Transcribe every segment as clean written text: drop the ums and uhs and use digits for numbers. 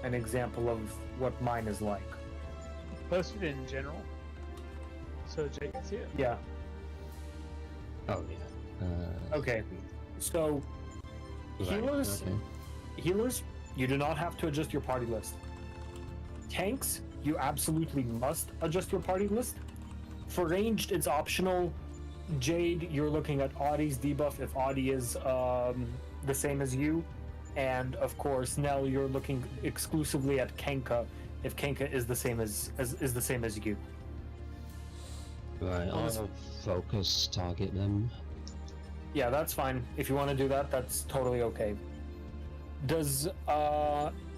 an example of what mine is like. Post it in general, so Jake can see it. Yeah. Oh yeah. Okay. So, healers, you do not have to adjust your party list. Tanks, you absolutely must adjust your party list. For ranged, it's optional. Jade, you're looking at Audie's debuff if Audie is the same as you. And of course, Nell, you're looking exclusively at Kenka if Kenka is the same as you. Right, I'll focus target them. Yeah, that's fine. If you want to do that, that's totally okay. Does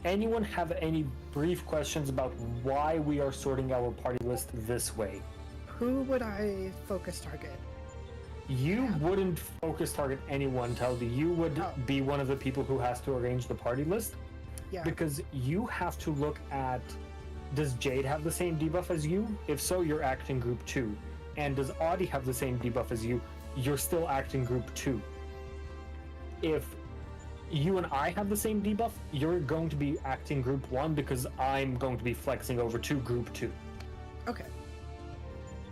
anyone have any brief questions about why we are sorting our party list this way? Who would I focus target? You wouldn't focus target anyone, Telby. You would be one of the people who has to arrange the party list. Yeah. Because you have to look at, does Jade have the same debuff as you? If so, you're acting group 2. And does Audie have the same debuff as you? You're still acting group 2. If you and I have the same debuff, you're going to be acting group 1 because I'm going to be flexing over to group 2. Okay.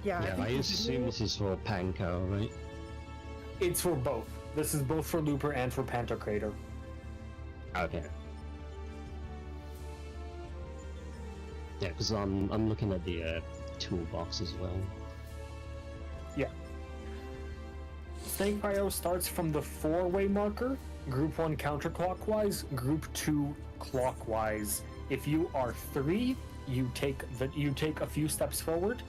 Yeah, I assume this is for Panko, right? It's for both. This is both for Looper and for Pantocrator. Okay. Yeah, because I'm looking at the toolbox as well. Yeah. Snake Prio starts from the 4-way marker. Group 1 counterclockwise, Group 2 clockwise. If you are 3, you take a few steps forward.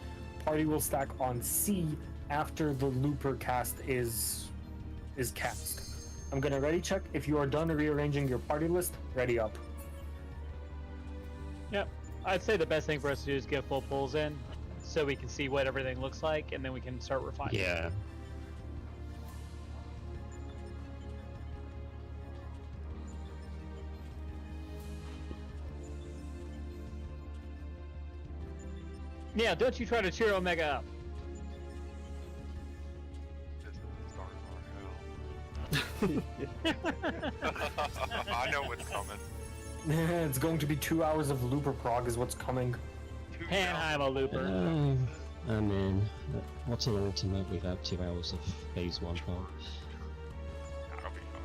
Party will stack on C after the Looper cast is cast. I'm gonna ready check. If you are done rearranging your party list, ready up. Yep. I'd say the best thing for us to do is get full pulls in, so we can see what everything looks like, and then we can start refining. Yeah. Yeah, don't you try to cheer Omega up. I know what's coming. It's going to be 2 hours of Looper Prog is what's coming. And I'm a Looper. I mean, what's an ultimate without 2 hours of phase 1 Prog? That'll be fun.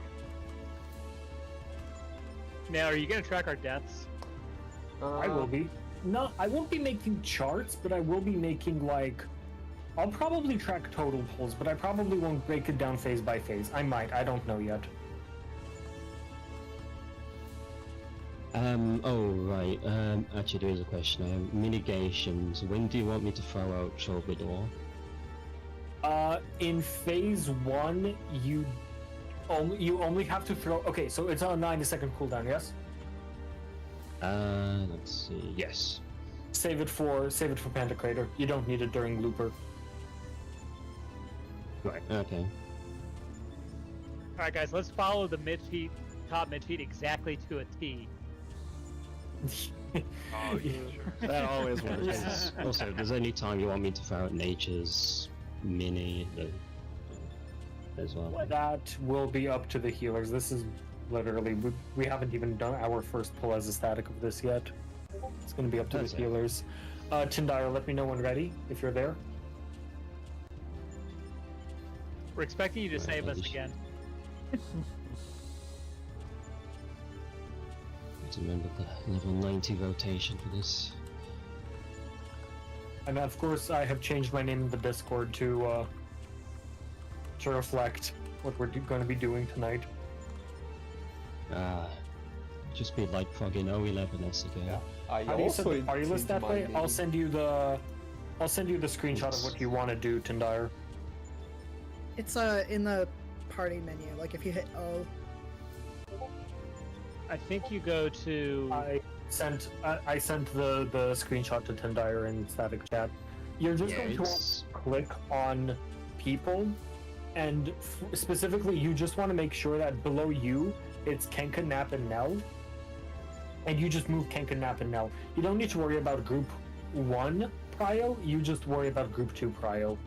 Now, are you going to track our deaths? I will be. No, I won't be making charts, but I will be making, like... I'll probably track total pulls, but I probably won't break it down phase by phase. I might, I don't know yet. Oh, right. Actually, there is a question. Mitigations. When do you want me to throw out Troubadour? In phase 1, you only have to throw... Okay, so it's on a 90-second cooldown, yes? Let's see. Yes. Save it for Pantocrator. You don't need it during Looper. Right, okay. Alright guys, let's follow the top mid feed exactly to a T. Oh, yeah, sure. That always works. Also, if there's any time you want me to throw out Nature's Mini as well. That will be up to the healers. This is literally... We haven't even done our first pull as a static of this yet. It's going to be up to the healers. Tindire, let me know when ready, if you're there. We're expecting you to save us again. To remember the level 90 rotation for this. And of course, I have changed my name in the Discord to reflect what we're going to be doing tonight. Just be like Prog in 011s again. Yeah. How do you set the party list that way? I'll send you the screenshot of what you want to do, Tindire. It's in the party menu. Like if you hit O. I think you go to... I sent the screenshot to Tindire in static chat. You're just going to click on people, and specifically you just want to make sure that below you it's Kenka, Nap, and Nell, and you just move Kenka, Nap, and Nell. You don't need to worry about group 1 prio, you just worry about group 2 prio.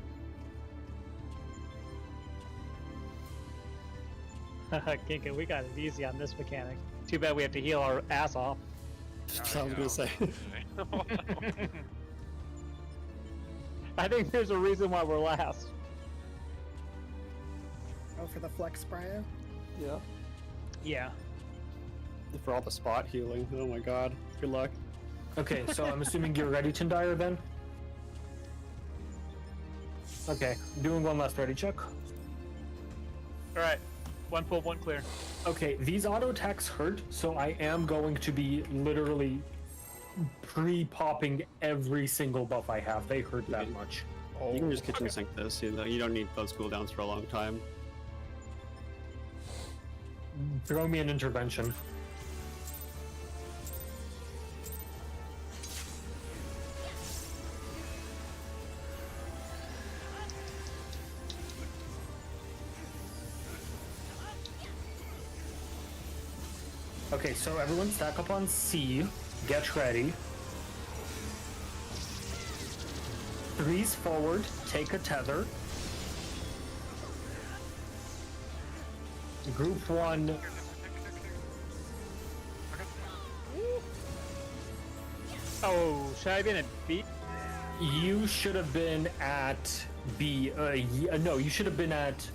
Kinka, we got it easy on this mechanic. Too bad we have to heal our ass off. So I was gonna say. I think there's a reason why we're last. Oh, for the flex prio? Yeah. Yeah. For all the spot healing. Oh my god. Good luck. Okay, so I'm assuming you're ready, Tindire, then? Okay, doing one last ready check. Alright. One pull, one clear. Okay, these auto attacks hurt, so I am going to be literally pre-popping every single buff I have. They hurt that much. You can just kitchen sink this. You don't need those cooldowns for a long time. Throw me an intervention. Okay, so everyone stack up on C. Get ready. 3's forward, take a tether. Group 1. Oh, should I have been at B? You should have been at B. No, you should have been at.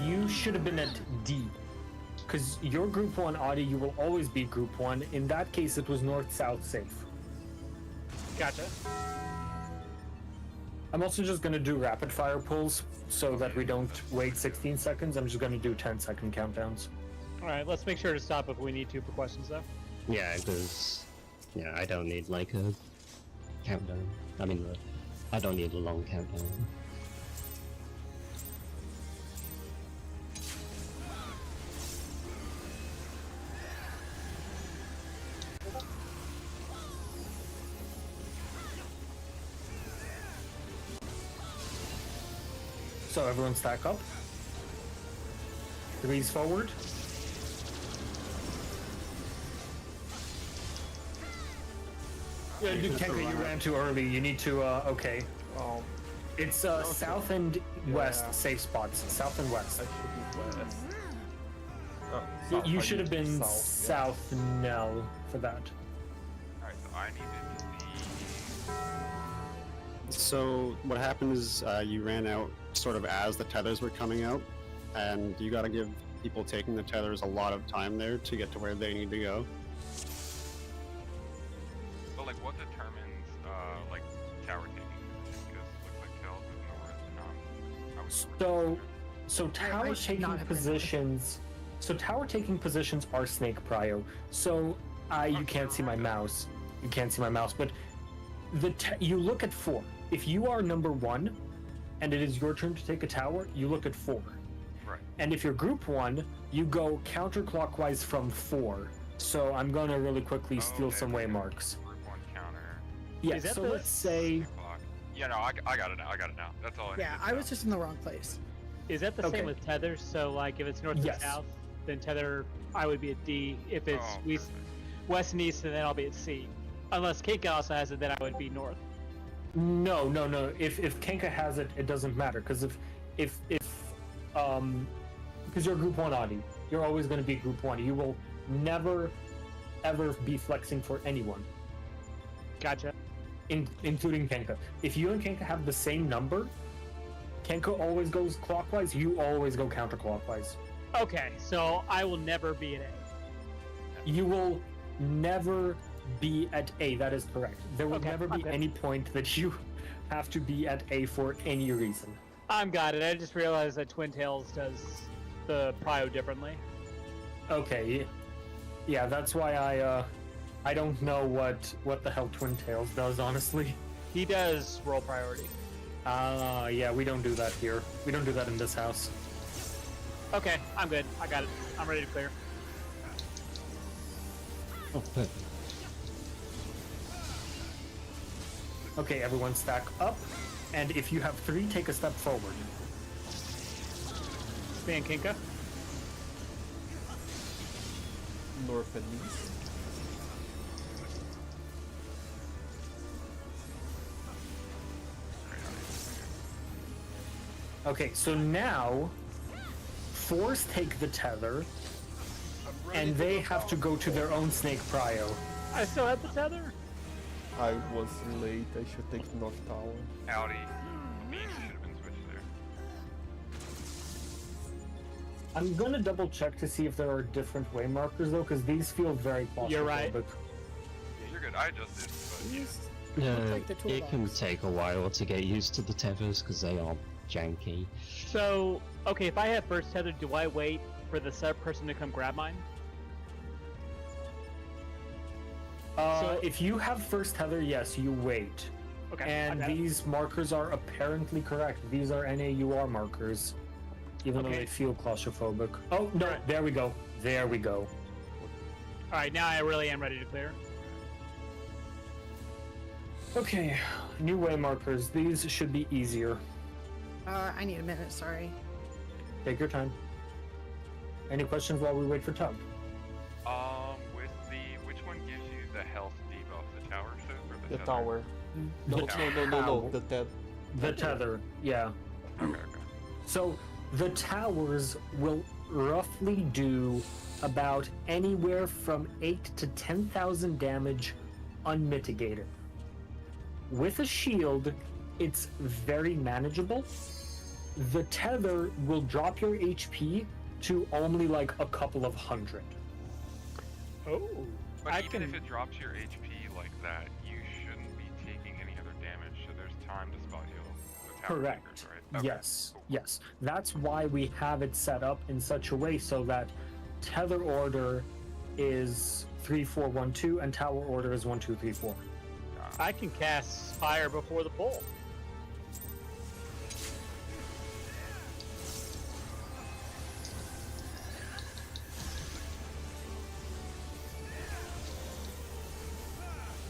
You should have been at D. Because you're Group 1, Audie, you will always be Group 1. In that case, it was north-south safe. Gotcha. I'm also just going to do rapid-fire pulls so that we don't wait 16 seconds. I'm just going to do 10-second countdowns. Alright, let's make sure to stop if we need to for questions, though. Yeah, because I don't need like a countdown. I mean, I don't need a long countdown. So everyone stack up. 3's forward. Yeah, Kenka, you ran too early. You need to, okay. Oh, It's south and west safe spots. South and west. I should be west. Oh, You I should have need been south, south Nell for that. Alright, so I needed to So what happened is you ran out sort of as the tethers were coming out, and you got to give people taking the tethers a lot of time there to get to where they need to go. But like, what determines like tower taking position? Because it looks like Kells is north, and I was So tower I should taking not have been positions. So tower taking positions are snake prio. So you can't see my mouse. You can't see my mouse, but you look at 4. If you are number 1, and it is your turn to take a tower, you look at 4. right. And if you're Group 1, you go counterclockwise from 4. So I'm gonna really quickly steal Okay, some okay. waymarks. Group 1 counter. Yeah. Is that So the- let's say. Clock. Yeah, no, I got it now. I got it now. That's all I Yeah, needed I to was know. just in the wrong place. Is that the Okay. same with tethers? So, like, if it's north and Yes. south, then tether, I would be at D. If it's Oh, west, perfect. west and east, then I'll be at C. Unless Kinka also has it, then I would be north. No. If Kenka has it, it doesn't matter because because you're Group 1 Audie, you're always going to be Group 1. You will never ever be flexing for anyone, Gotcha. including Kenka. If you and Kenka have the same number, Kenka always goes clockwise. You always go counterclockwise. Okay, so I will never be at A. You will never be at A. That is correct. There will Okay, never be okay. any point that you have to be at A for any reason. I'm got it. I just realized that Twin Tails does the prio differently. Okay. Yeah, that's why I don't know what the hell Twin Tails does, honestly. He does roll priority. Yeah, we don't do that here. We don't do that in this house. Okay, I'm good. I got it. I'm ready to clear. Oh, perfect. Okay, everyone stack up, and if you have 3, take a step forward. Me and Kinka. North and east. Okay, so now 4's take the tether, and they have to go to their own snake prio. I still have the tether. I was late. I should take North Tower. Audi. Beast should have been switched there. I'm gonna double check to see if there are different way markers though, because these feel very claustrophobic. You're right. Yeah, you're good. I adjusted, but yeah. These Yeah, look like the it can toolbox. take a while to get used to the tethers because they are janky. So, okay, if I have first tether, do I wait for the set person to come grab mine? If you have first tether, yes, you wait. Okay. And I got it. these markers are apparently correct. These are NAUR markers, even though Okay. they feel claustrophobic. Oh, no, Alright. there we go. There we go. All right, now I really am ready to clear. Okay, new way markers. These should be easier. I need a minute, sorry. Take your time. Any questions while we wait for Tug? With the which one gives you the health debuff? The tower should or the The tether? tower. No, The no. The Ted. The tether, yeah. Okay. So the towers will roughly do about anywhere from 8 to 10,000 damage unmitigated. With a shield, it's very manageable. The tether will drop your HP to only like a couple of hundred. Oh. But I even can. if it drops your HP like that, you shouldn't be taking any other damage, so there's time to spot heal the tower Correct. takers, right? Okay, Yes, cool. yes. That's why we have it set up in such a way so that tether order is 3, 4, 1, 2, and tower order is 1, 2, 3, 4. I can cast fire before the pull.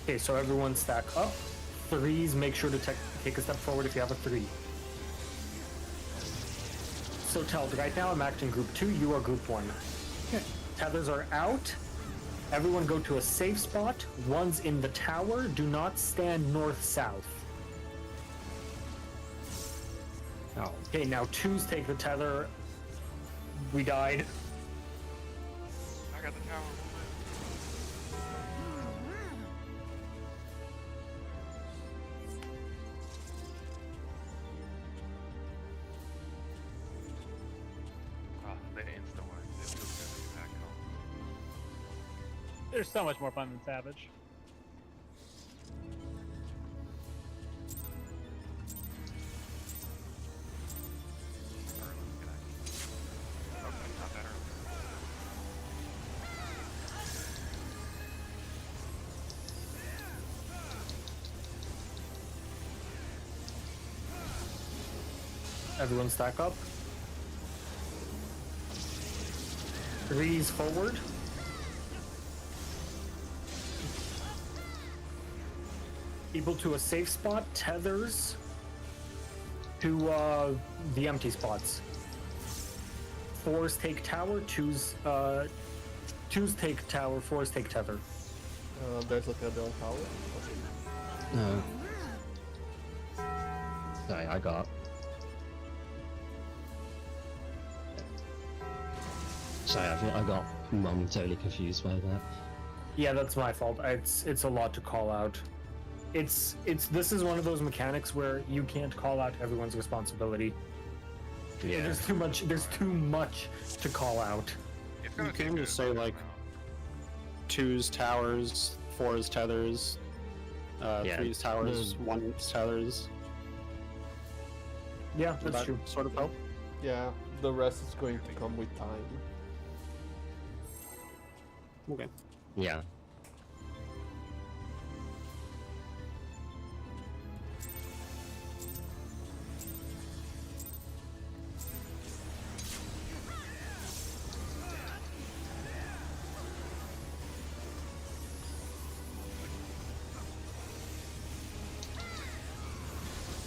Okay, so everyone stack up. Threes, make sure to take a step forward if you have a 3. So Teld, right now I'm acting group 2, you are group 1. Tethers are out. Everyone go to a safe spot. One's in the tower. Do not stand north-south. Oh, Okay, now 2s take the tether. We died. I got the tower. The insta one. It feels good to be back home. There's so much more fun than Savage. Early, good idea. Okay, not that early. Everyone stack up. 3s forward. People to a safe spot. Tethers to the empty spots. 4s take tower. 2s take tower. 4s take tether. There's a Ted on tower. Okay. no. Sorry, I got. Sorry, I think I got momentarily confused by that. Yeah, that's my fault. It's a lot to call out. This is one of those mechanics where you can't call out everyone's responsibility. Yeah. There's too much. There's too much to call out. It's gonna You take can a just say, decent like, amount. 2's towers, 4's tethers, Yeah, 3's towers, the- 1's tethers. Yeah, Would that's that true. sort of help? Yeah, the rest is going to come with time. Okay. Yeah.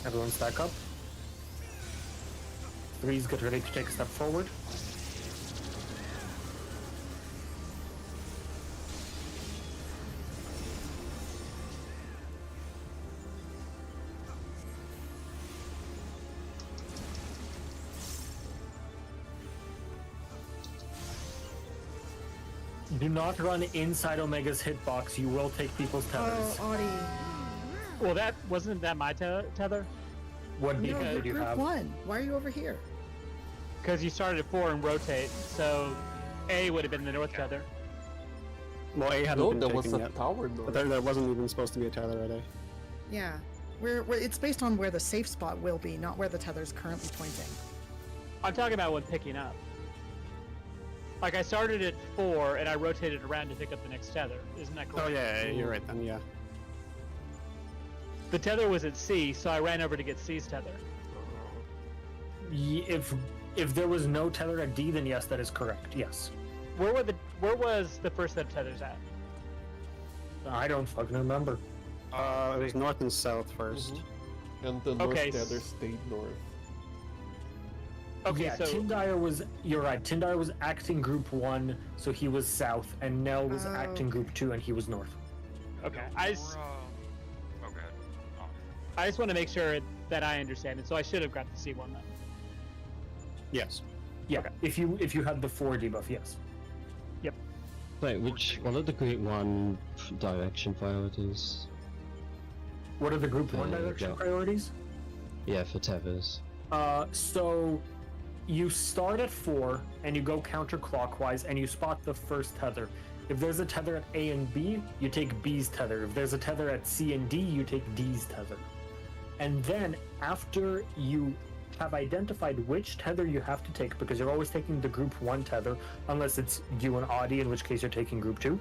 Everyone stack up. 3s get ready to take a step forward. Do not run inside Omega's hitbox. You will take people's tethers. Oh, Audie. Well, that wasn't that my tether? What No, beacon you're did you group have? 1. Why are you over here? Because you started at 4 and rotate, so A would have been the north tether. Well, A hadn't No, been there was taken a yet. tower But though. there wasn't even supposed to be a tether at A. Yeah. It's based on where the safe spot will be, not where the tether's currently pointing. I'm talking about when picking up. Like I started at 4 and I rotated around to pick up the next tether. Isn't that correct? Oh yeah, you're right then. Yeah. The tether was at C, so I ran over to get C's tether. If there was no tether at D, then yes, that is correct. Yes. Where was the first set of tethers at? I don't fucking remember. It was north and south 1st. And the north Okay, tether stayed north. Okay, Yeah, so Tyndire was. You're right. Tyndire was acting Group 1, so he was south, and Nell was Oh, acting Group 2, and he was north. okay, No, I or, just, oh, go ahead. Oh. I just want to make sure that I understand it. So I should have got the C one then. Yes. Yeah. If you had the 4 debuff, yes. Wait, what are the Group 1 direction priorities? What are the Group 1 Yeah, direction yeah. priorities? Yeah, for tethers. So you start at 4 and you go counterclockwise and you spot the first tether. If there's a tether at A and B, you take B's tether. If there's a tether at C and D, you take D's tether. And then after you have identified which tether you have to take, because you're always taking the Group 1 tether, unless it's you and Audie, in which case you're taking Group 2.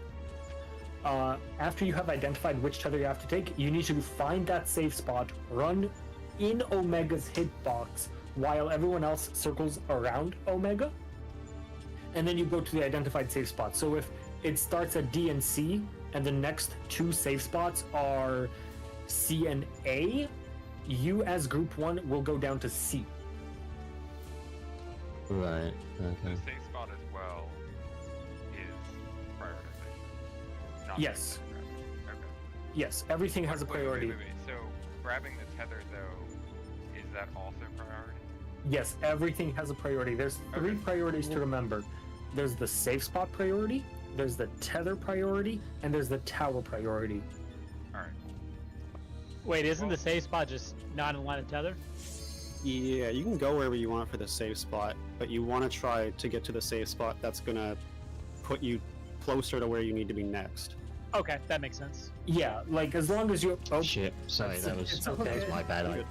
After you have identified which tether you have to take, you need to find that safe spot, run in Omega's hitbox while everyone else circles around Omega, and then you go to the identified safe spot. So if it starts at D and C, and the next 2 safe spots are C and A, you as Group 1 will go down to C. Right, The okay. safe spot as well is prioritization. Not Yes. just grabbing. Okay. Yes, everything has a priority. Wait. So grabbing the tether though, is that also priority? Yes, everything has a priority. There's 3 Okay. priorities to remember. There's the safe spot priority, there's the tether priority, and there's the tower priority. All right. Wait, isn't the safe spot just not in line of tether? Yeah, you can go wherever you want for the safe spot, but you want to try to get to the safe spot that's gonna put you closer to where you need to be next. Okay, that makes sense. Yeah, like as long as you. Oh, Shit, sorry, It's- that was, it's that okay. was my bad. I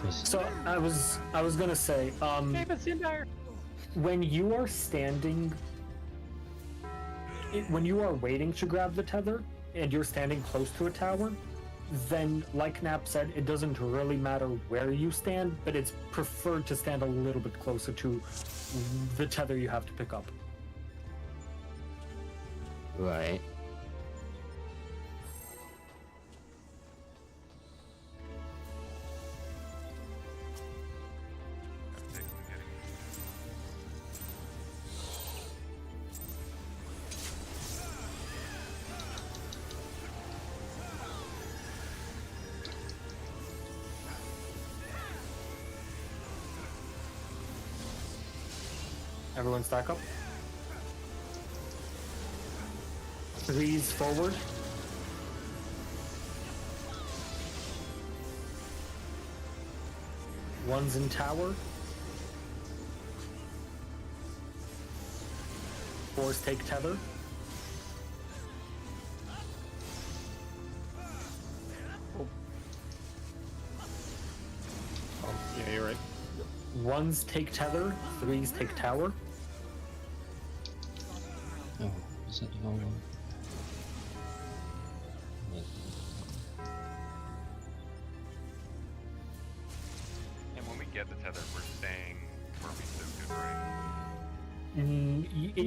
was- so I was gonna say, Hey, but Sindire. when you are standing, when you are waiting to grab the tether, and you're standing close to a tower, then, like Knapp said, it doesn't really matter where you stand, but it's preferred to stand a little bit closer to the tether you have to pick up. Right. That's safe from getting. Everyone stack up. 3s forward. One's in tower. 4s take tether. Yeah, you're right. 1s take tether. 3s take tower. Oh, is that the wrong one? And when we get the tether, we're staying where we stood, good, right?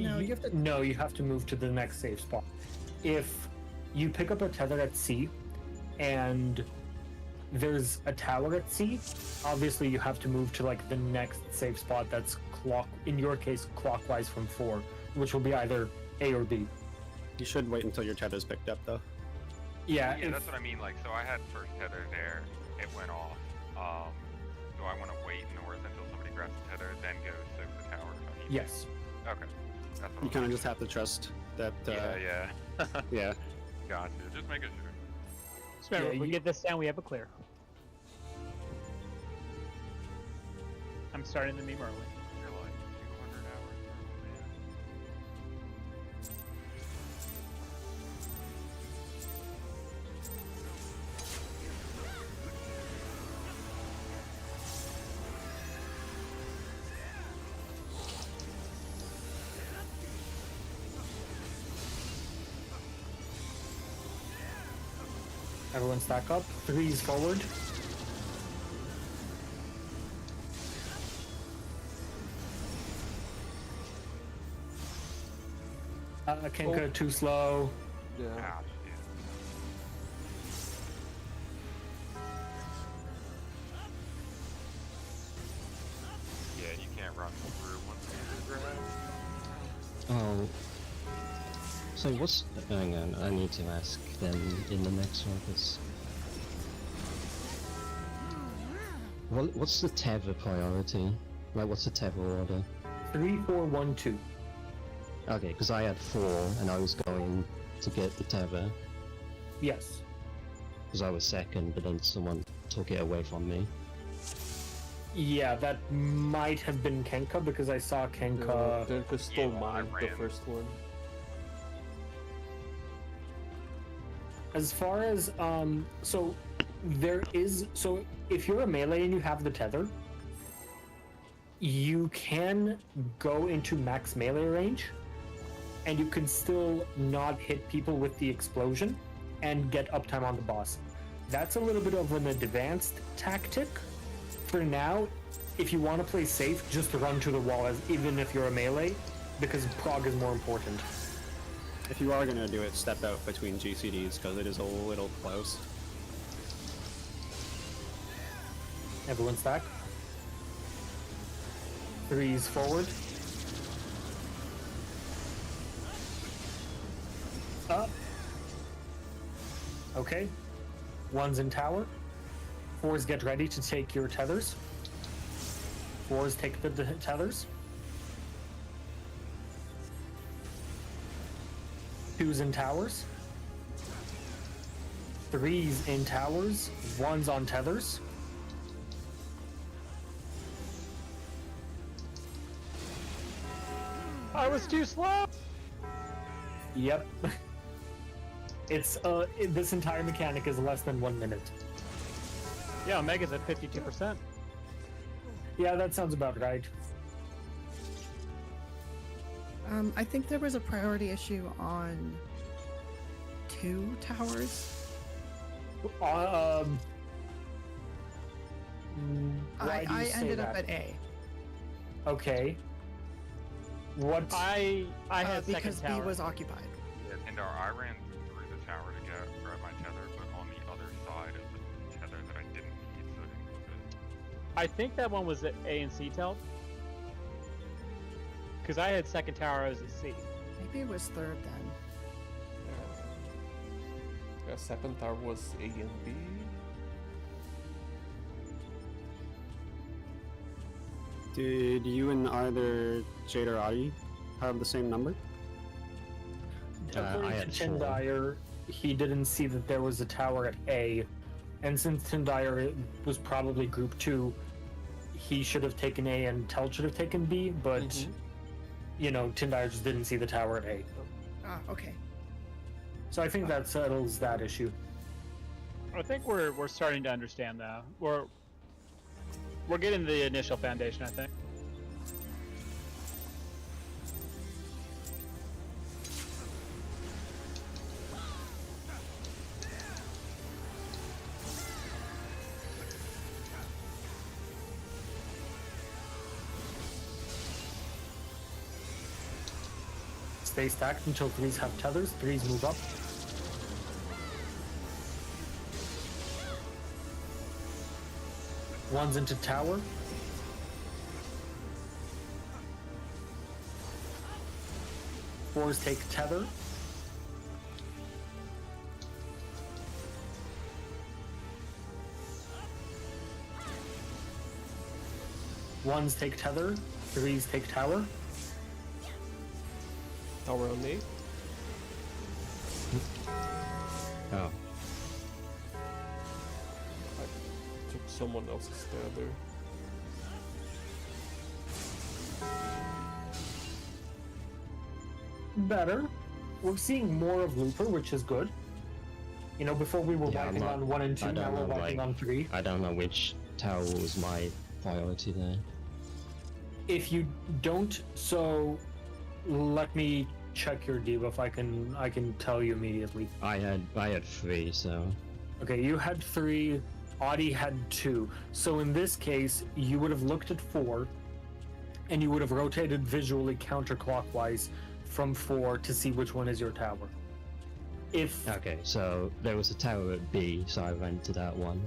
No, you have to- No, you have to move to the next safe spot. If you pick up a tether at C, and there's a tower at C, obviously you have to move to like the next safe spot that's in your case, clockwise from 4, which will be either A or B. You should wait until your tether's picked up, though. Yeah, Yeah, if- that's what I mean. Like, so I had first tether there. It went off. Do I want to wait north until somebody grabs the tether, then go soak the tower? If I need to? yes. Okay. That's what You I'm kind of thinking. just have to trust that. Yeah. Yeah. Gotcha. Just making sure. Just remember, Yeah, if we you- get this down, we have a clear. I'm starting the meme early. You're like 200 hours early, man. Everyone stack up. 3s forward. Kenka, too slow. Yeah. Ah, shit. Yeah, you can't run through once you're grabbed. Oh. So what's... Hang on, I need to ask them in the next one, 'cause... What's the tether priority? Like, what's the tether order? 3, 4, 1, 2. Okay, because I had 4, and I was going to get the tether, Yes. because I was second, but then someone took it away from me. Yeah, that might have been Kenka because I saw Kenka. Denka stole yeah, mine, I the ran. first one. As far as so there is so if you're a melee and you have the tether, you can go into max melee range, and you can still not hit people with the explosion, and get uptime on the boss. That's a little bit of an advanced tactic. For now, if you want to play safe, just run to the wall, as even if you're a melee, because Prog is more important. If you are gonna do it, step out between GCDs because it is a little close. Everyone stack. 3s forward. Up. Okay. 1's in tower. 4s get ready to take your tethers. 4s take the tethers. 2's in towers. 3's in towers. 1's on tethers. I was too slow! Yep. It's this entire mechanic is less than 1 minute. Yeah, Omega's at 52%. Yeah, that sounds about right. I think there was a priority issue on 2 towers. Why do you I say ended that? up at A Okay. What? I had second because B tower. was occupied. Yeah, Tindar, I ran through the tower to grab my tether, but on the other side of the tether that I didn't need, so I didn't move it. I think that one was at A and C telt. Because I had second tower, I was at C. Maybe it was 3rd then. Yeah, second tower was A and B. Did you and either Jade or Adi have the same number? I According had to 4. Tyndire, he didn't see that there was a tower at A, and since Tyndire was probably group 2, he should have taken A and Tel should have taken B, but you know, Tyndire just didn't see the tower at A. Ah, okay. So I think that settles that issue. I think we're starting to understand that. We're getting the initial foundation, I think. Stay stacked until 3s have tethers. 3s move up. One's into tower. Fours take tether. Ones take tether. 3s take tower. tower on me. Oh, I took someone else's tether. Better. We're seeing more of Looper, which is good. You know, before we were Yeah, I'm wiping not- on 1 and 2, I now don't we're know, wiping like- on 3. I don't know which tower was my priority there. If you don't, so let me check your debuff. I can tell you immediately. I had 3, so Okay, you had 3, Audie had 2. So in this case, you would have looked at 4, and you would have rotated visually counterclockwise from 4 to see which one is your tower. If okay. So there was a tower at B, so I went to that one.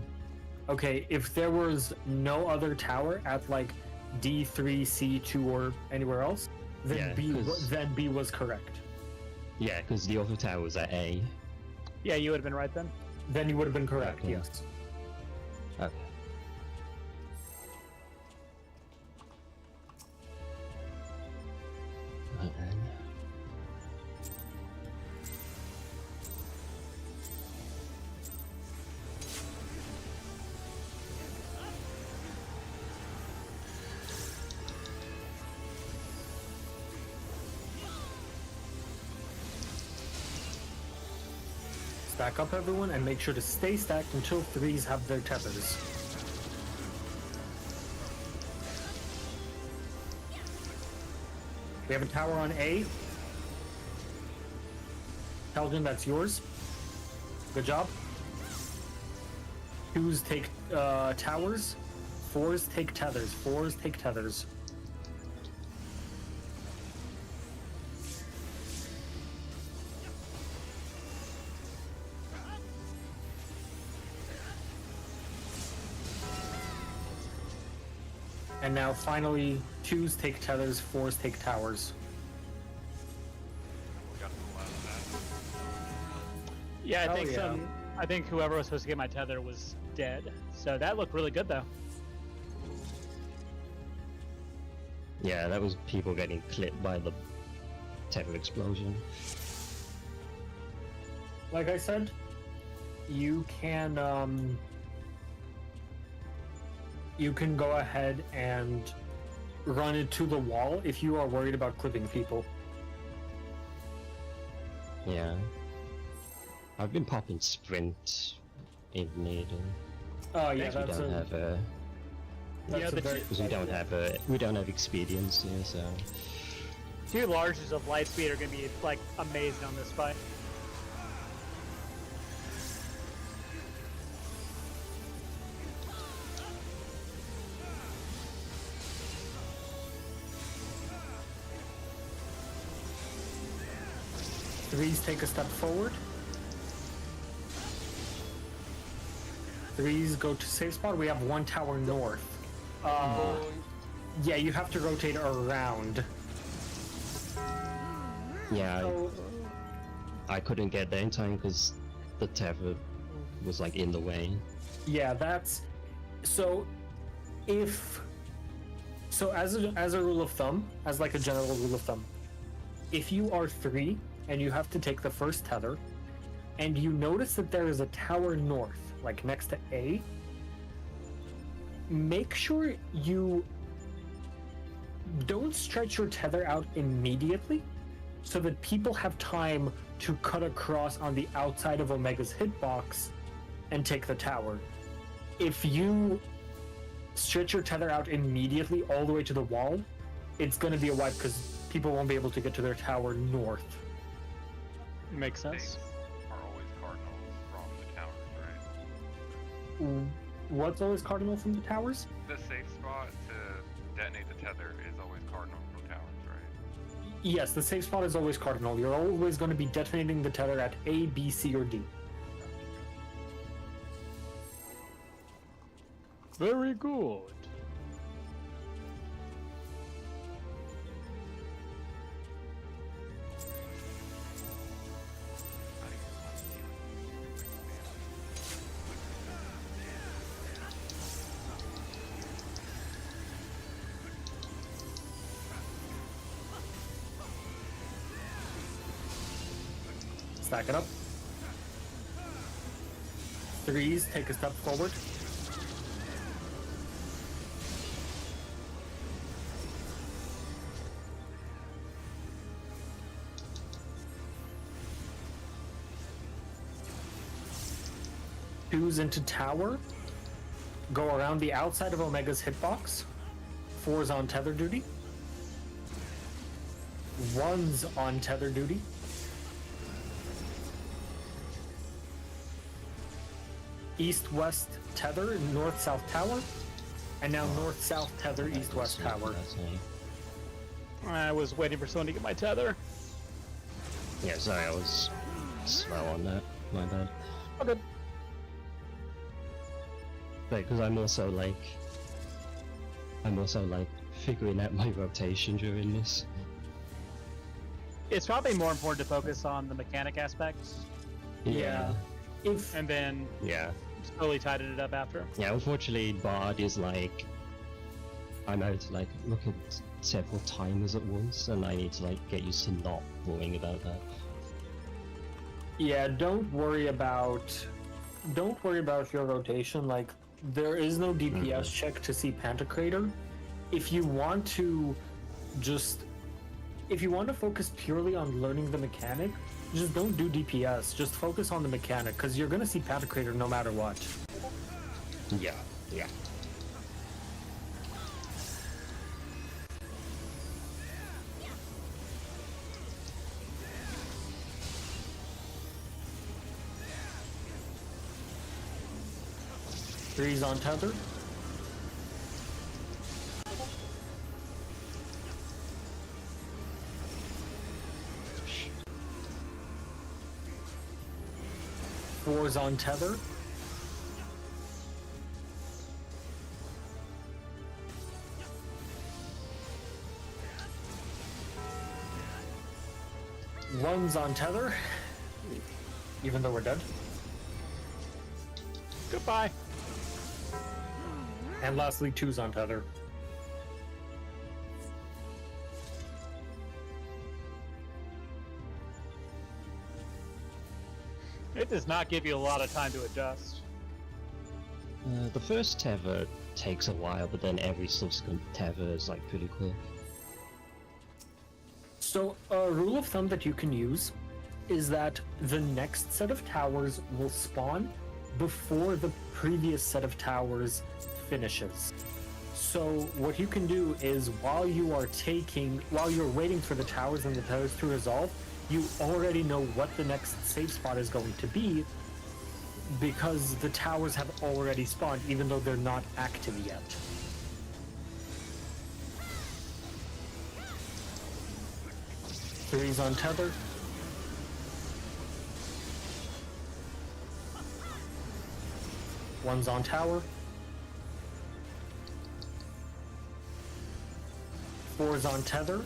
okay, if there was no other tower at like D3, C2, or anywhere else, then Yeah, B was correct. Yeah, because the other tower was at A. Yeah, you would have been right then. Then you would have been correct. Okay. Yes. Okay. Right then. Stack up, everyone, and make sure to stay stacked until 3s have their tethers. We have a tower on A. Helgen, that's yours. Good job. 2s take towers. 4s take tethers. 4s take tethers. And now finally, 2s take tethers, 4s take towers. We got to the last of that. Yeah, Hell yeah. I think whoever was supposed to get my tether was dead. So that looked really good though. Yeah, that was people getting clipped by the tether explosion. Like I said, you can go ahead and run it to the wall if you are worried about clipping people. Yeah. I've been popping sprint if needed. Oh yeah, Because we that's don't a, have a that's Yeah, a the very because we don't have expedience here, so 2 larges of light speed are gonna be like amazing on this fight. Threes take a step forward. Threes go to safe spot. We have 1 tower north. Yeah, you have to rotate around. yeah, So, I couldn't get there in time because the tether was like in the way. yeah, that's so. As a rule of thumb, as like a general rule of thumb, if you are 3 and you have to take the first tether, and you notice that there is a tower north, like next to A, make sure you don't stretch your tether out immediately so that people have time to cut across on the outside of Omega's hitbox and take the tower. If you stretch your tether out immediately all the way to the wall, it's going to be a wipe because people won't be able to get to their tower north. Makes sense. States are always cardinals from the towers, right? What's always cardinal from the towers? The safe spot to detonate the tether is always cardinal from towers, right? Yes, the safe spot is always cardinal. You're always going to be detonating the tether at A, B, C, or D. Very good. Stack it up. 3s, take a step forward. Twos into tower. Go around the outside of Omega's hitbox. 4's on tether duty. 1's on tether duty. East-west tether, north-south tower. And now north-south tether, east-west tower. I was waiting for someone to get my tether. Yeah, sorry, I was slow on that. My bad. Okay. Because I'm also like figuring out my rotation during this. It's probably more important to focus on the mechanic aspects, Yeah. If and then Yeah. slowly tighten it up after. Yeah, unfortunately, Bard is like, I'm out to like look at several timers at once, and I need to like get used to not worrying about that. yeah, don't worry about your rotation. Like, there is no DPS check to see Pantocrator. If you want to focus purely on learning the mechanic, just don't do DPS. Just focus on the mechanic, because you're gonna see Pantocrator no matter what. Yeah, yeah. Three's on tether. Four's on tether. One's on tether, even though we're dead. Goodbye. And lastly, two's on tether. It does not give you a lot of time to adjust. The first tether takes a while, but then every subsequent tether is like pretty quick. So a rule of thumb that you can use is that the next set of towers will spawn before the previous set of towers finishes. So what you can do is while you're waiting for the towers and the towers to resolve, you already know what the next safe spot is going to be, because the towers have already spawned, even though they're not active yet. Three's on tether. One's on tower. Four's on tether.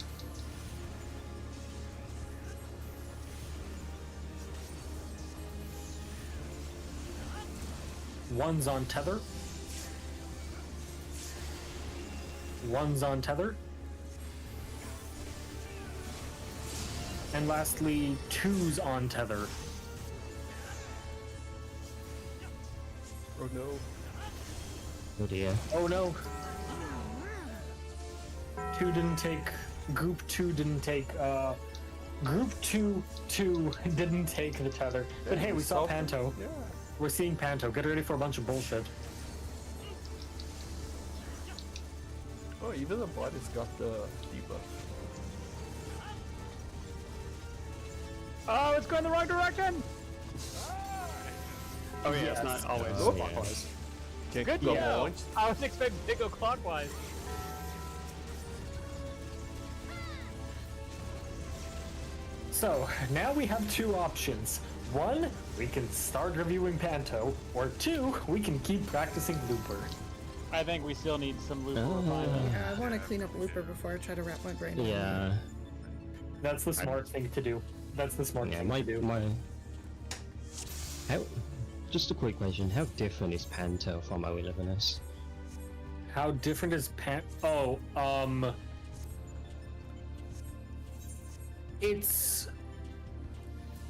One's on tether. One's on tether. And lastly, two's on tether. Oh no. Oh dear. Oh no. Group 2 didn't take the tether. But hey, we saw Panto. Yeah. We're seeing Panto. Get ready for a bunch of bullshit. Oh, even the body's got the debuff. Oh, it's going the wrong direction! Oh yeah, Yes. it's not always Oh, yeah. clockwise. Can't Good go to know. launch. I was expecting to go clockwise. So, now we have two options. One, we can start reviewing Panto, or two, we can keep practicing Looper. I think we still need some loop Oh. refinement. Yeah, I want to clean up Looper before I try to wrap my brain around it. Yeah. That's the smart thing to do. That's the smart Yeah, thing my to do. how? Just a quick question: how different is Panto from O11s? How different is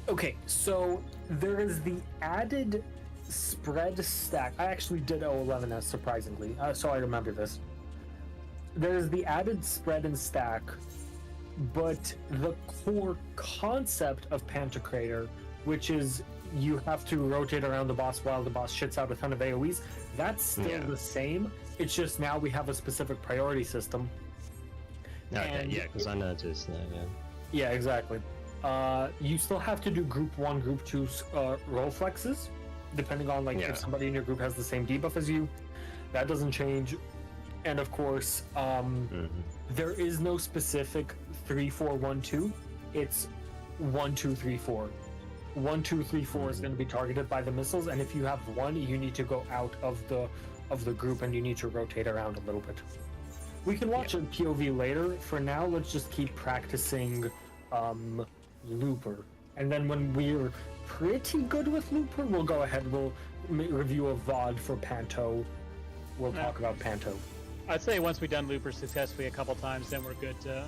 Okay, so there is the added spread stack. I actually did O11S, surprisingly, so I remember this. There's the added spread and stack, but the core concept of Pantocrator, which is you have to rotate around the boss while the boss shits out a ton of AoEs, that's still the same. It's just now we have a specific priority system. Okay, And yeah, because I noticed that, yeah. Yeah, exactly. You still have to do group 1, group 2 roll flexes, depending on like if somebody in your group has the same debuff as you. That doesn't change. And of course, there is no specific 3-4-1-2. It's 1-2-3-4. 1-2-3-4 is going to be targeted by the missiles, and if you have one, you need to go out of the group and you need to rotate around a little bit. We can watch a POV later. For now, let's just keep practicing Looper, and then when we're pretty good with Looper, we'll go ahead. We'll review a VOD for Panto. We'll talk about Panto. I'd say once we've done Looper successfully a couple times, then we're good to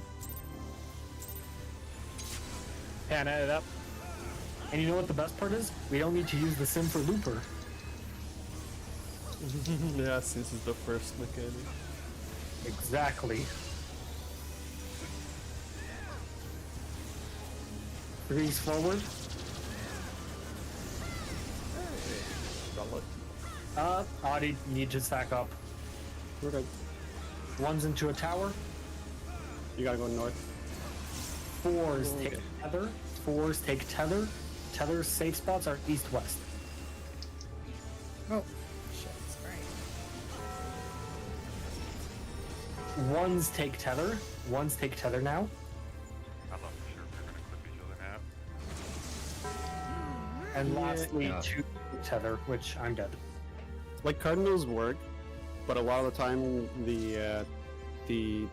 pan it up. And you know what the best part is? We don't need to use the sim for Looper. Yeah, since it's the first mechanic. Exactly. Freeze forward. Got lucky. Adi, need to stack up. We're good. One's into a tower. You gotta go north. Fours take tether. Fours take tether. Tether's safe spots are east-west. Oh, shit, sorry. Ones take tether. Ones take tether now. I love for sure if they're gonna clip each other now. And lastly, Yeah. 2 tether, which I'm dead. Like cardinals work, but a lot of the time the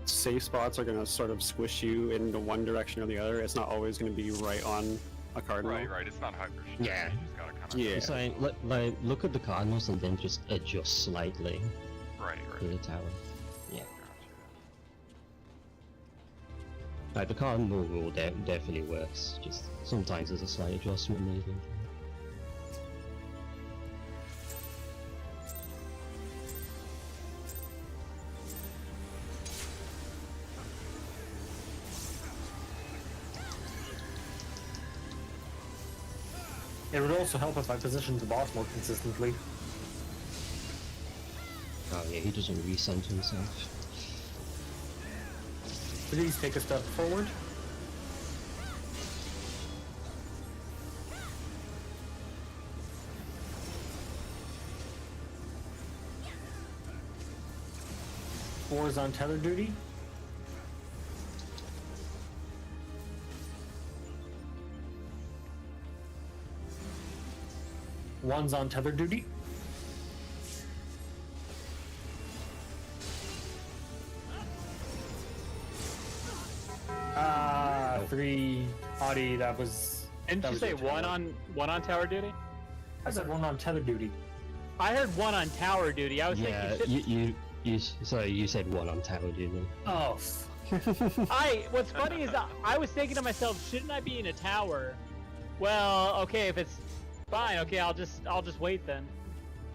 safe spots are gonna sort of squish you into one direction or the other. It's not always gonna be right on a cardinal. Right. It's not hyper. Yeah. You just gotta kind of. Yeah. It's like, look at the cardinals and then just adjust slightly Right. to the tower. Yeah. Gotcha. Like, the cardinal rule definitely works, just sometimes there's a slight adjustment needed. It would also help if I positioned the boss more consistently. Oh yeah, he doesn't recenter himself. Please take a step forward. Fours on tether duty. One's on tether duty. Three. Audi, that was. Didn't that you was say your tower. one on tower duty? I said one on tether duty. I heard one on tower duty. I was Yeah, thinking. you said one on tower, didn't you? Oh. What's funny is I was thinking to myself, shouldn't I be in a tower? Well, okay, if it's fine, okay, I'll just wait then.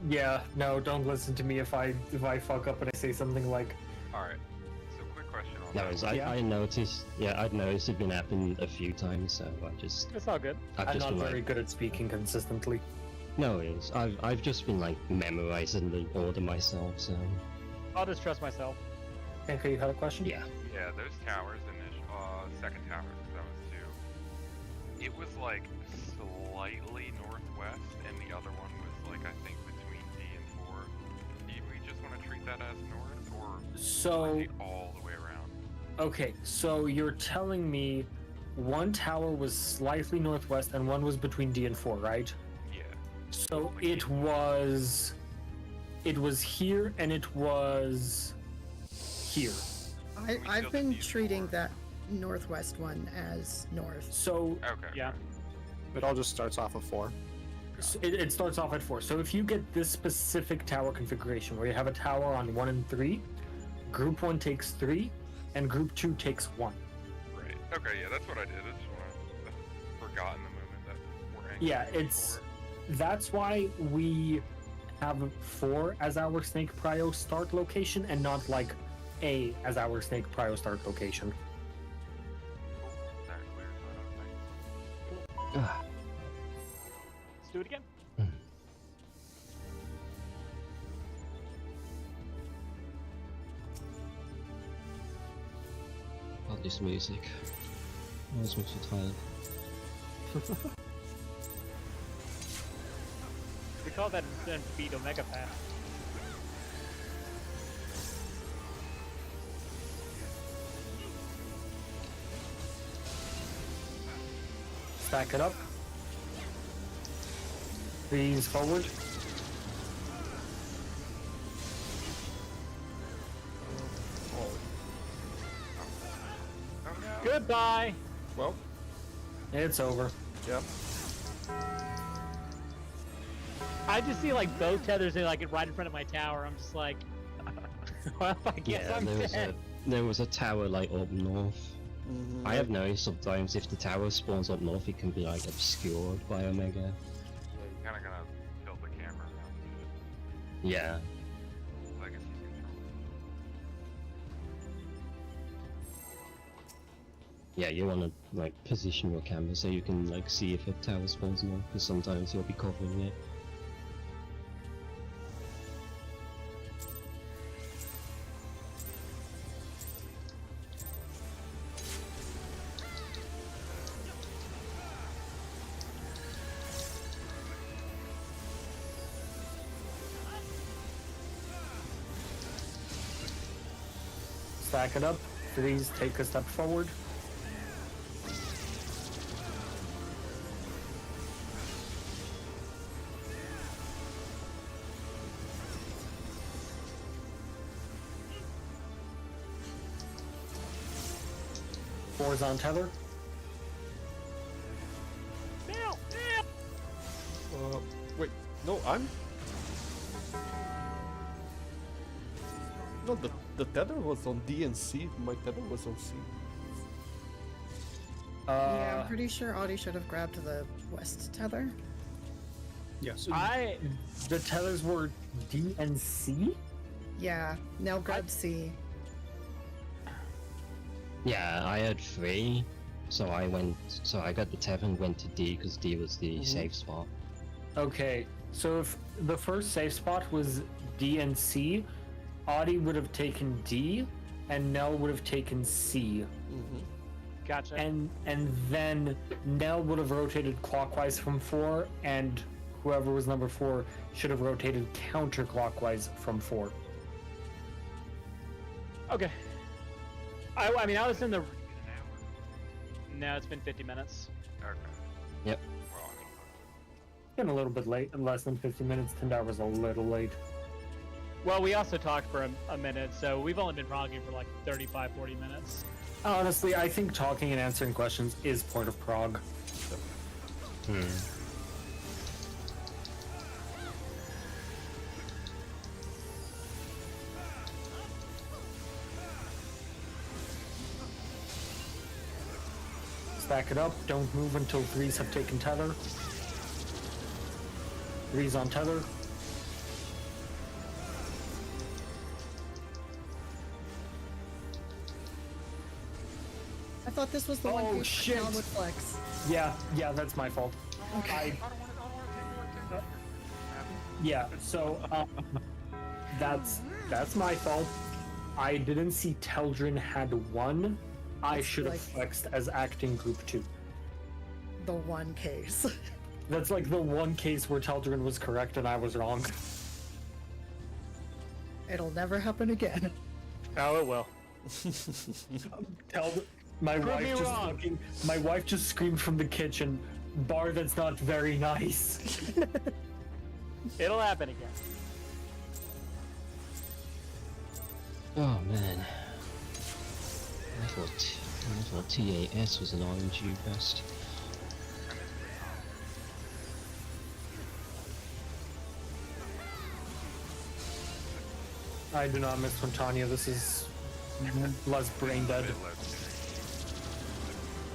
Yeah. No, don't listen to me if I fuck up and I say something like. All right. So quick question on No, that. it's, Yeah. I noticed. Yeah, I'd noticed it'd been happening a few times, so It's all good. I've I'm just not been very like, good at speaking consistently. no, it is. I've just been like memorizing the order myself, so I'll just trust myself. Okay, you had a question? yeah. Yeah, those towers second tower, that was 2. It was like slightly northwest, and the other one was like I think between D and 4. Do we just want to treat that as north, or So, is it all the way around? okay, so you're telling me one tower was slightly northwest and one was between D and 4, right? Yeah. So it was here and it was here. I've been treating that northwest one as north. So Okay. Yeah. It all just starts off of 4. it starts off at 4. So if you get this specific tower configuration where you have a tower on 1 and 3, group 1 takes 3 and group 2 takes 1. Right. Okay. Yeah, that's what I did. I just want to forgotten the moment that we're anchoring Yeah, it's for. that's why we have 4 as our snake prio start location and not like A as our snake prio start location. Cool. That clears that up. Thanks. Ah, Let's do it again. about this music. I was so tired. We call that an beat Omega Path. Stack it up. Breeze forward. Oh, Oh no! Goodbye. well, It's over. yeah. I just see like both tethers in like right in front of my tower. I'm just like, well, I guess Yeah, I'm dead. there was a tower like up north. Mhm. I have noticed sometimes if the tower spawns up north, it can be like obscured by Omega. Yeah, you kind of gotta tilt the camera around Yeah. to legacy control. Yeah, you want to like position your camera so you can like see if a tower spawns north, because sometimes you'll be covering it. Stack it up. Please take a step forward. Four's on tether. Now, Wait, no, I'm. No, the tether was on D and C. My tether was on C. Yeah, I'm pretty sure Audie should have grabbed the west tether. Yes. I The tethers were D and C? Yeah, Nell grabbed C. Yeah, I had 3, so I got the tether and went to D because D was the safe spot. Okay, so if the first safe spot was D and C, Audie would have taken D, and Nell would have taken C. gotcha. And then Nell would have rotated clockwise from 4, and whoever was number 4 should have rotated counterclockwise from 4. Okay. I mean, I was in the. An hour? No, it's been 50 minutes. Okay. Yep. Well, I mean, Been a little bit late, less than 50 minutes. 10 hours a little late. Well, we also talked for a minute, so we've only been progging for like 35, 40 minutes. Honestly, I think talking and answering questions is part of Prog. Stack it up. Don't move until 3s have taken tether. 3's on tether. I thought this was the one Oh, case shit. where Nell would flex. Yeah, that's my fault. Okay. I don't want to take it. Yeah, so that's my fault. I didn't see Teldrin had 1. I should have like- flexed as acting group 2. The one case. That's like the one case where Teldrin was correct and I was wrong. It'll never happen again. Oh, it will. My Prove wife me just wrong. my wife just screamed from the kitchen, "Bar, that's not very nice." It'll happen again. Oh man. I thought TAS was an RNG best. I do not miss Fontania. This is less brain dead. Bit less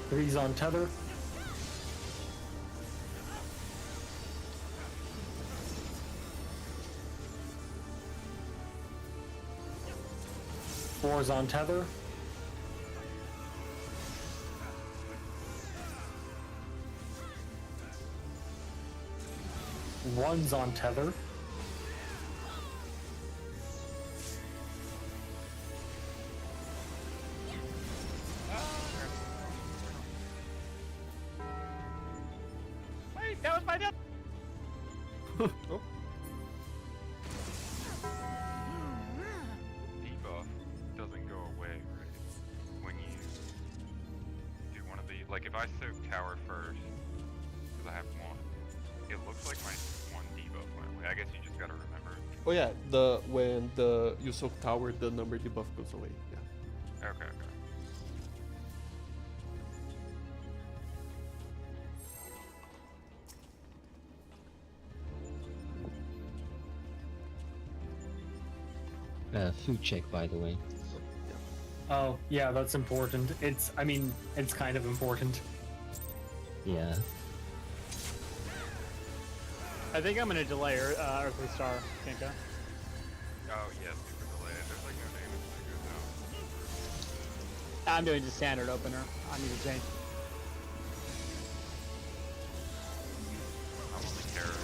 serious. 3's on tether. 4's on tether. One's on tether. Wait, that was my death. Oh. Debuff doesn't go away, right? When you do one of the, like if I soak tower first, because I have one, it looks like my one debuff went away. I guess you just gotta remember. Oh yeah, when you soak tower, the number debuff goes away. Yeah. Okay, okay. Food check, by the way. Oh, yeah, that's important. I mean, it's kind of important. Yeah. I think I'm gonna delay Earthly Star, Kinka. Oh yeah, super delayed. There's like no damage that goes out. I'm doing just standard opener. I need to change. I'm only terror.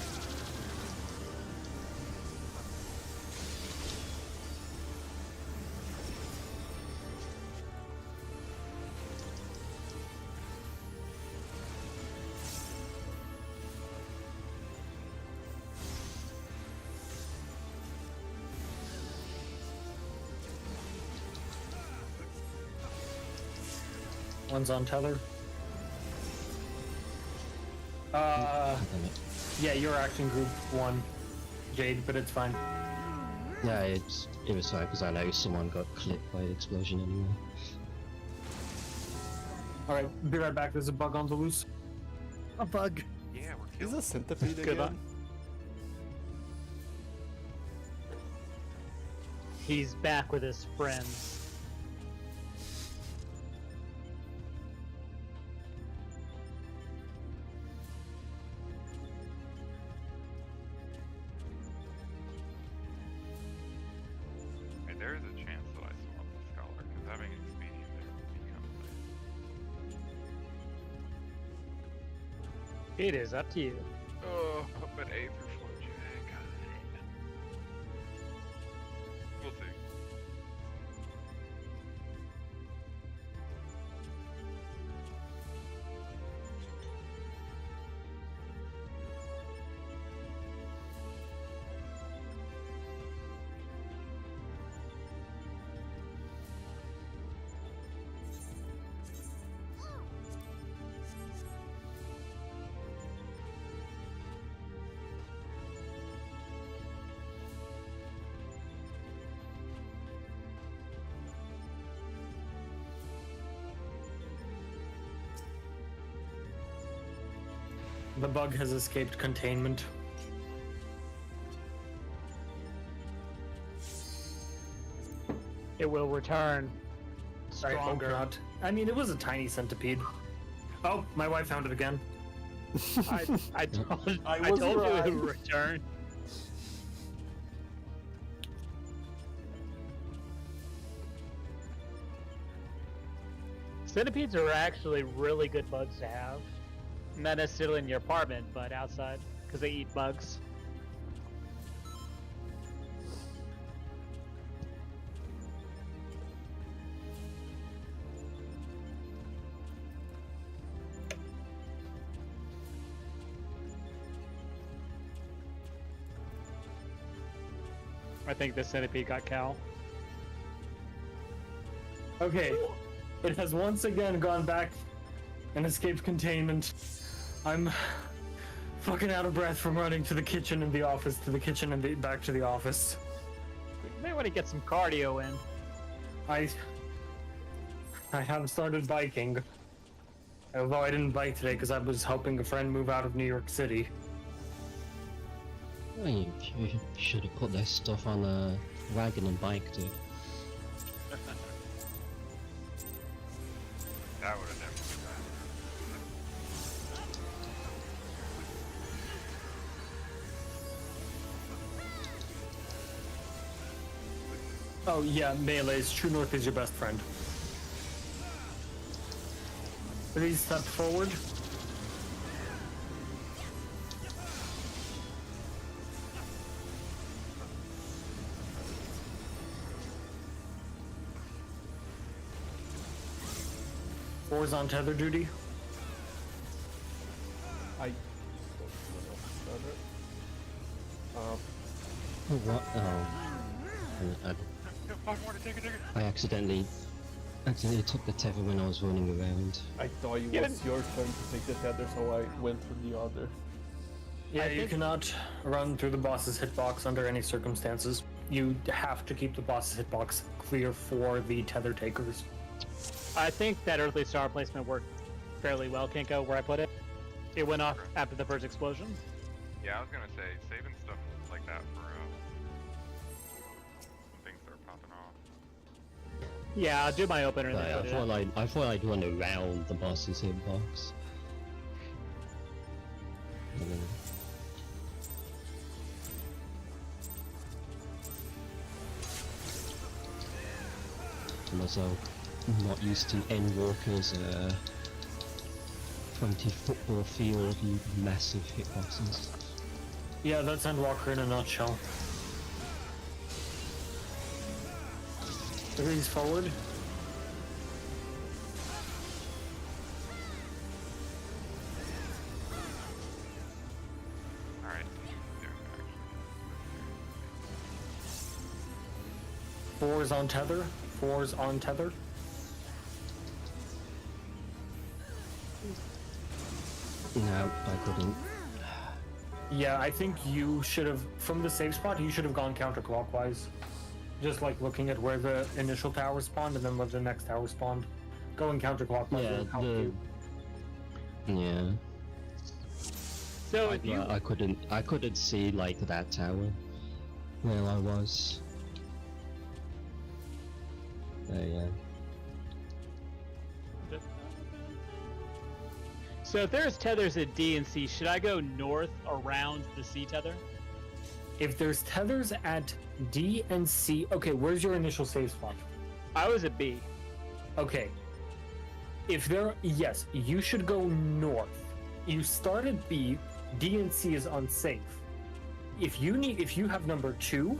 One's on tether. Damn it. Yeah, you're action group 1, Jade, but it's fine. Yeah, it was fine because I know someone got clipped by the explosion anyway. Alright, be right back. There's a bug on the loose. A bug. Yeah, we're Is killing. a centipede Good again? luck. He's back with his friends. Hey, there is a chance that I swap the scholar because having expedient there would become nice. It is up to you. Oh, but A through flow check. We'll see. The bug has escaped containment. It will return. I hope Stronger. not. I mean, it was a tiny centipede. Oh, my wife found it again. I told, I I was told you it right. would return. Centipedes are actually really good bugs to have. Not necessarily in your apartment, but outside, because they eat bugs. I think the centipede got Cal. Okay, it has once again gone back and escaped containment. I'm fucking out of breath from running to the kitchen and the office, to the kitchen and back to the office. You may want to get some cardio in. I have started biking. Although I didn't bike today because I was helping a friend move out of New York City. Well, you should have put this stuff on a wagon and bike too. That would have never been Oh yeah, melees. True North is your best friend. Please step forward. Four's on tether duty. I don't know. What? Oh. I accidentally took the tether when I was running around. I thought it was your turn to take the tether, so I went for the other. Yeah, you cannot run through the boss's hitbox under any circumstances. You have to keep the boss's hitbox clear for the tether takers. I think that Earthly Star placement worked fairly well, Kinko, where I put it. It went off after the first explosion. Yeah, I was gonna say, saving stuff like that for when things start popping off. Yeah, I'll do my opener and then put it up. I thought I'd run around the boss's hitbox. I'm also not used to Endwalker's 20 football field, you massive hitboxes. Yeah, that's Endwalker in a nutshell. Degrees forward. Alright. Four's on tether. Four's on tether. No, I couldn't. Yeah, I think you should have, from the safe spot, you should have gone counterclockwise. Just like looking at where the initial tower spawned and then where the next tower spawned. Going counterclockwise Yeah, will help you. Yeah. So if you... I couldn't see like that tower where I was. Yeah. So if there's tethers at D and C, should I go north around the C tether? If there's tethers at D and C, okay, where's your initial save spot? I was at B. Okay. If there, yes, you should go north. You start at B, D and C is unsafe. If you have number 2,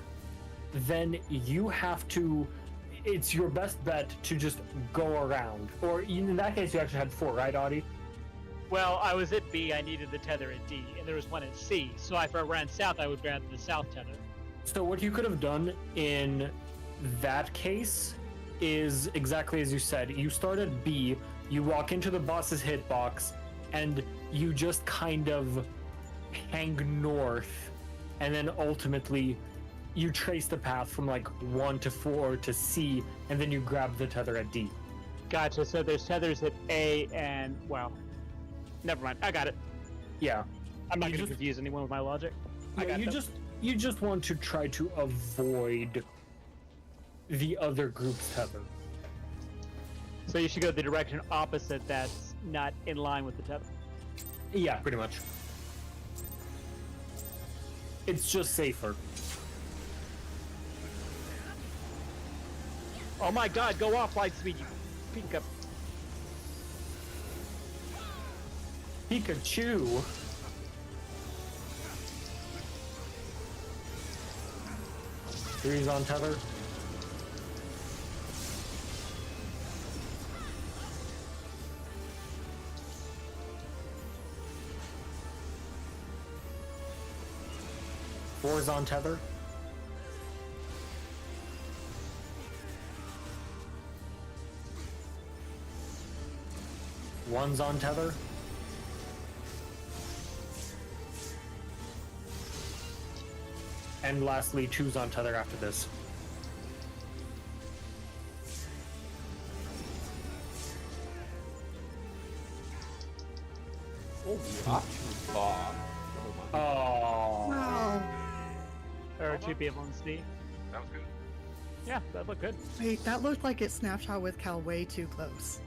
then you have to, it's your best bet to just go around. Or in that case, you actually had 4, right, Audie? Well, I was at B, I needed the tether at D, and there was one at C. So if I ran south, I would grab the south tether. So what you could have done in that case is exactly as you said. You start at B, you walk into the boss's hitbox, and you just kind of hang north, and then ultimately you trace the path from like 1 to 4 to C, and then you grab the tether at D. Gotcha, so there's tethers at A and, well, never mind, I got it. Yeah. I'm not You going to just- confuse anyone with my logic. I Yeah, got you them. you just want to try to avoid the other group's tether. So you should go the direction opposite that's not in line with the tether. Yeah, pretty much. It's just safer. Oh my god, go off Lightspeed, you peek up. Pikachu. Three's on tether. Four's on tether. One's on tether. And lastly, two's on tether after this. Oh, we actually fought. Never mind. Oh. Wow. Or 2 people in C. That was good. Yeah, that looked good. Wait, that looked like it snapshot with Cal way too close.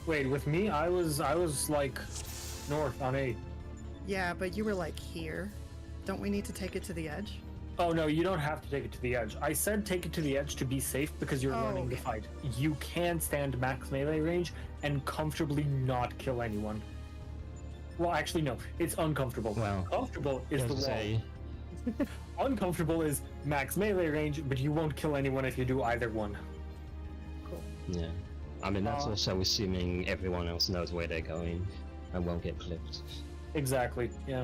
Wait, with me, I was like north on A. Yeah, but you were like here. Don't we need to take it to the edge? Oh no, you don't have to take it to the edge. I said take it to the edge to be safe because you're learning the okay. fight. You can stand max melee range and comfortably not kill anyone. Well, actually, no. It's uncomfortable. Well, Comfortable is I the was wall. to say, Uncomfortable is max melee range, but you won't kill anyone if you do either one. yeah. I mean, that's Uh, also assuming everyone else knows where they're going and won't get clipped. Exactly. Yeah.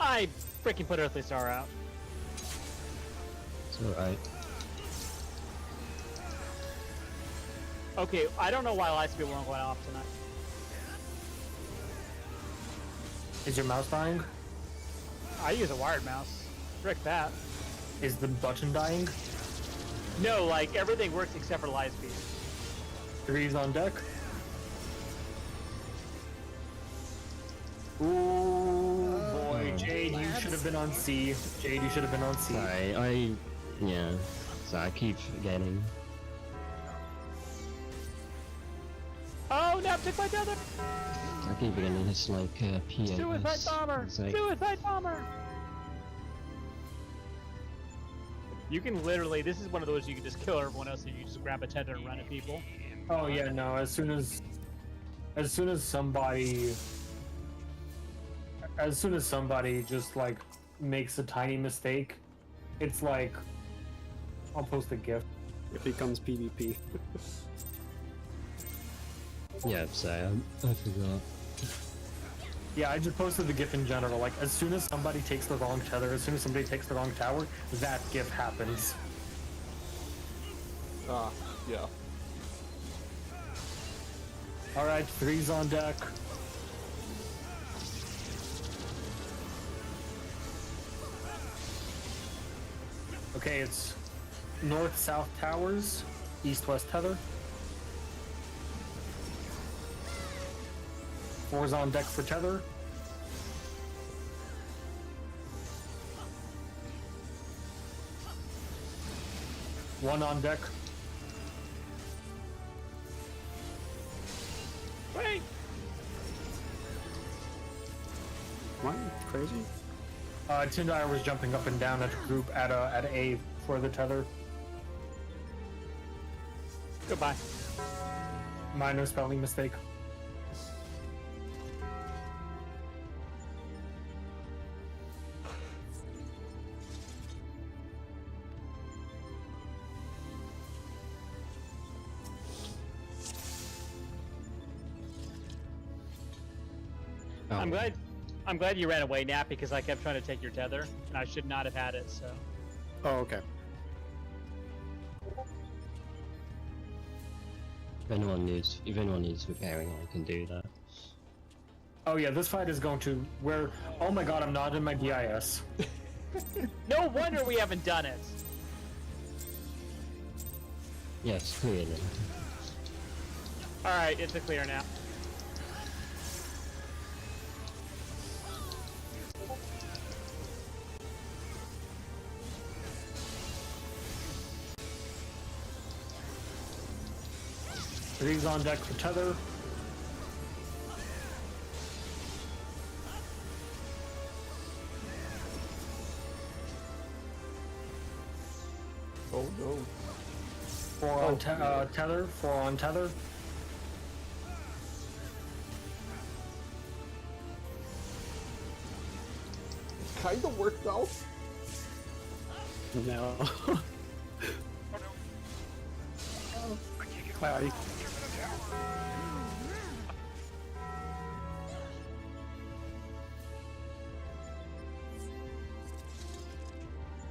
I freaking put Earthly Star out. It's alright. Okay, I don't know why light speed won't go off tonight. Is your mouse dying? I use a wired mouse. Frick that. Is the button dying? No, like everything works except for light speed. Three's on deck. Ooh, boy, Jade, you should have been on C. Jade, you should have been on C. Sorry, yeah. So I keep forgetting. Oh, no, took my tether! I keep forgetting it's like PAS. Suicide bomber! It's like, Suicide bomber! You can literally, this is one of those you can just kill everyone else and you just grab a tether and run at people. Oh yeah, no. As soon as somebody just like makes a tiny mistake, it's like I'll post a GIF. It becomes PvP. yeah, so I forgot. Yeah, I just posted the GIF in general. Like as soon as somebody takes the wrong tether, as soon as somebody takes the wrong tower, that GIF happens. Ah, yeah. All right, three's on deck. Okay, it's north-south towers, east-west tether. Four's on deck for tether. One on deck. Wait! What? Crazy? Tindire was jumping up and down at a group at A for the tether. Goodbye. Minor spelling mistake. Oh, I'm glad you ran away, Nap, because I kept trying to take your tether, and I should not have had it, so. Oh, okay. if anyone needs repairing, I can do that. Oh yeah, this fight is going to where. Oh my god, I'm not in my DIS. No wonder we haven't done it! Yes, clearly. Alright, it's a clear now. Three's on deck for tether. Oh no. Four on tether. Four on tether. Kinda worked out. No. Oh no. I can't get Cloudy. to the tower.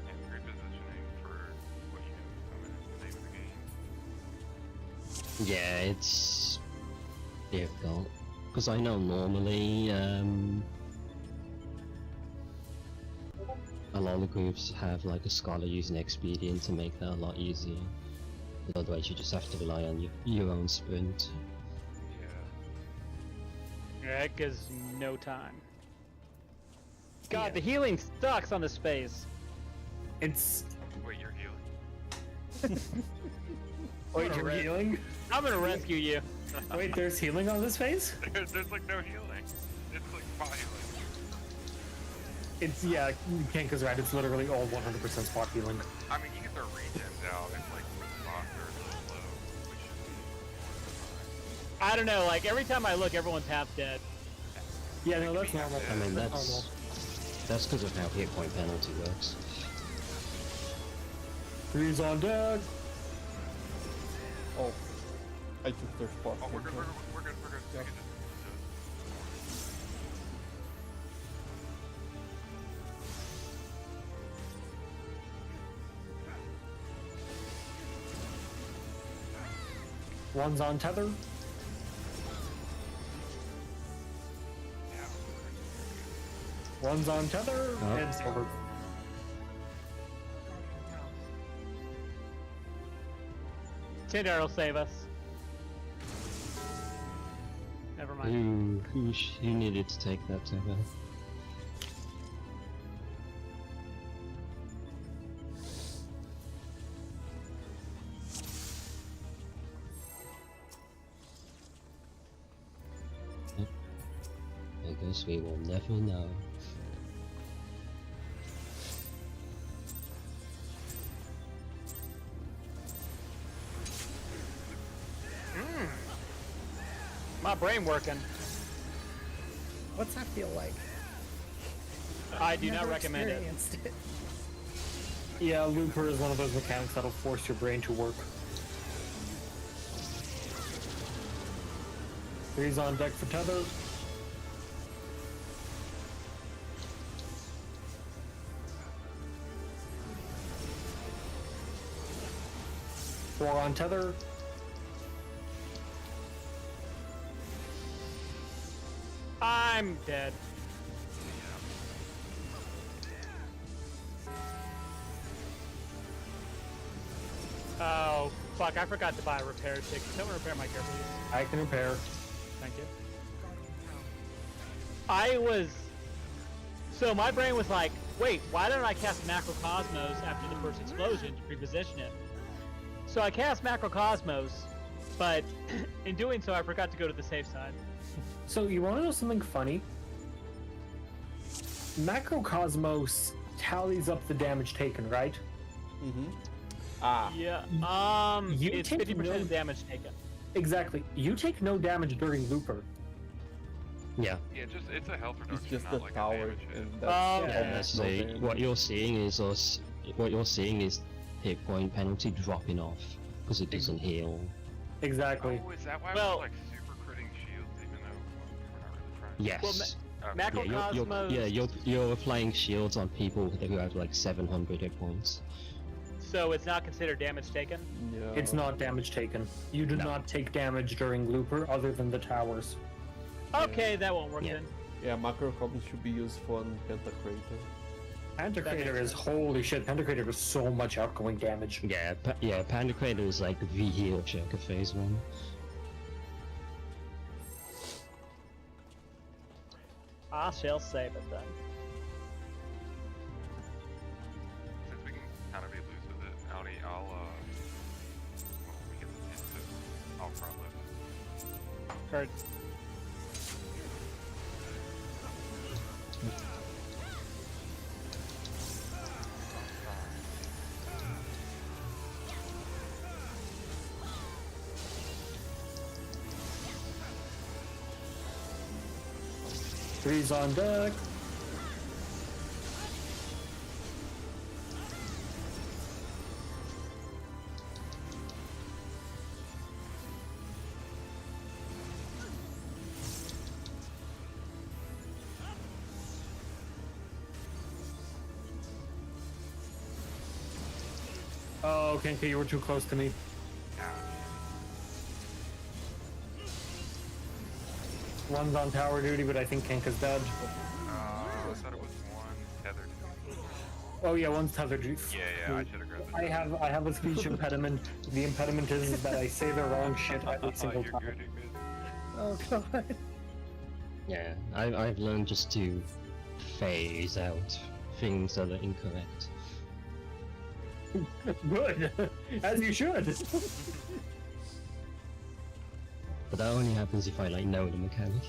And repositioning for what you know is coming is the name of the game. Yeah, it's difficult because I know normally a lot of groups have like a scholar using expedient to make that a lot easier. But otherwise, you just have to rely on your own sprint. Yeah. That gives no time. God, Yeah. the healing sucks on this space. It's Wait, you're healing. Wait, you're healing? I'm gonna rescue you. Wait, there's healing on this phase? There's like no healing. It's like spot healing. It's, yeah, Kenka's right. It's literally all 100% spot healing. I mean, you get the regens out. It's like spots are a little low. Which I don't know, like every time I look, everyone's half dead. Yeah, no, that's normal. I mean, normal. that's because of how hit point penalty works. Freeze on deck. Oh, I took their spot. oh, we're good. Okay. We're good. We're good. Yeah. We can just do One's on tether. it. Yeah. One's on tether. Oh. And silver. Tinder will save us. Never mind. Who needed to take that together? I guess we will never know. My brain working. What's that feel like? I do not Never recommend it. experienced it. Yeah, Looper is one of those mechanics that'll force your brain to work. Three's on deck for tether. Four on tether. I'm dead. Oh, fuck, I forgot to buy a repair ticket. Someone repair my gear, please. I can repair. Thank you. So my brain was like, wait, why didn't I cast Macrocosmos after the first explosion to reposition it? So I cast Macrocosmos, but in doing so, I forgot to go to the safe side. So you want to know something funny? Macrocosmos tallies up the damage taken, right? Mm-hmm. Ah. Yeah, You it's take 50% no- damage taken. Exactly. You take no damage during Looper. Yeah. Yeah, it's a health reduction. It's just not the like a power, damage hit. and Yeah, that's Yeah, almost so no damage. what you're seeing is hit point penalty dropping off because it doesn't heal. Exactly. Oh, is that why Well- we're like super critting shields even though we're not really trying? Yes. Okay. Macrocosmos. You're applying shields on people who have like 700 hit points. So it's not considered damage taken. Yeah. It's not damage taken. You do not take damage during Looper other than the towers. Okay, that won't work Yeah. then. Yeah, macro copies should be used for Pentacrator. Pantocrator is holy shit. Pantocrator is so much outgoing damage. Yeah, Panda Crater is like the heal check of phase 1. I shall save it then. Since we can kind of be loose with it, Audi, I'll well, we can I'll front lift. Heard. Three's on deck. Oh, Kenka, you were too close to me. One's on tower duty, but I think Kenka's dead. I thought it was one tethered. Oh yeah, one's tethered. Yeah, I should have grabbed it. I have a speech impediment. The impediment is that I say the wrong shit every single You're time. good, you're good. Oh god. Yeah, I've learned just to phase out things that are incorrect. Good, as you should. But that only happens if I like know the mechanic.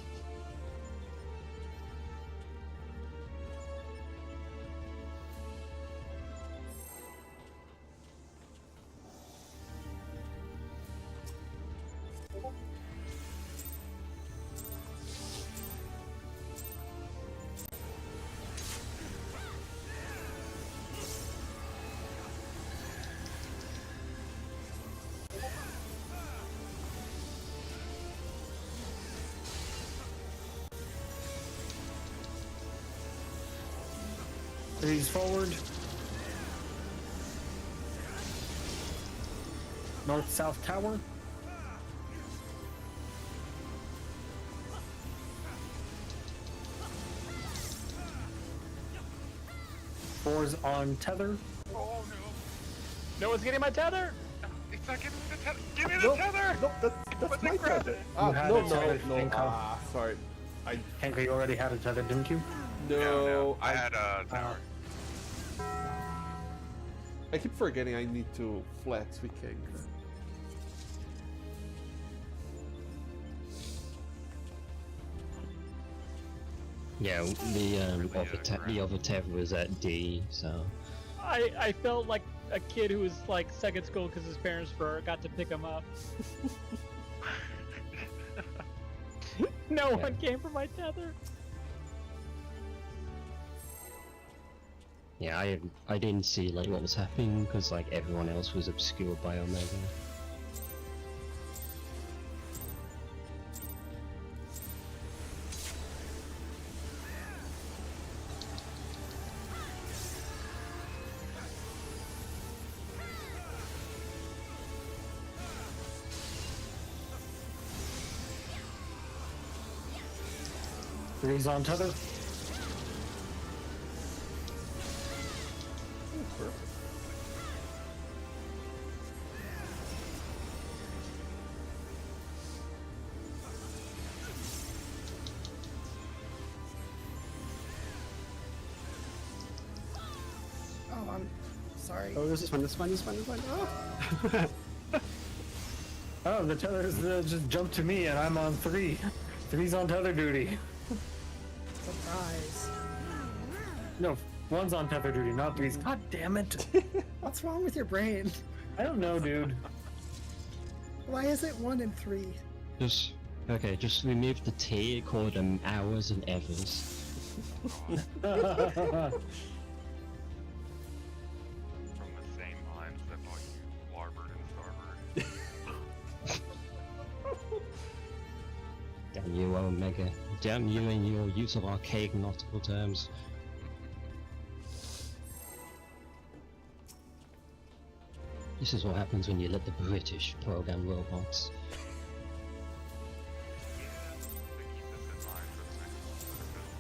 Threes forward. North-south tower. Fours on tether. Oh no! No one's getting my tether. It's not giving me the tether. Give me the No, tether! no, that's But my they grabbed tether. it. Ah, had no, it, so no, it no. didn't come. Ah, sorry. Henka, you already had a tether, didn't you? No, I had a tower. I keep forgetting I need to flex with King. Yeah, the other tether was at D, so I felt like a kid who was like second school because his parents forgot to pick him up. No one came for my tether. yeah, I didn't see like what was happening because like everyone else was obscured by Omega. Threes on tether. Oh, I'm sorry. Oh, this is fun. This is fun. This is fun. This is fun. Oh. Oh, the tether's just jumped to me, and I'm on three. Three's on tether duty. Surprise. No, one's on tether duty, not three's. God damn it! What's wrong with your brain? I don't know, dude. Why is it 1 and 3? Just remove the T, call them hours and evers. From the same minds that bought you larboard and starboard. Damn you, Omega. Damn you and your use of archaic nautical terms. This is what happens when you let the British program robots. To keep this in mind for the next episode.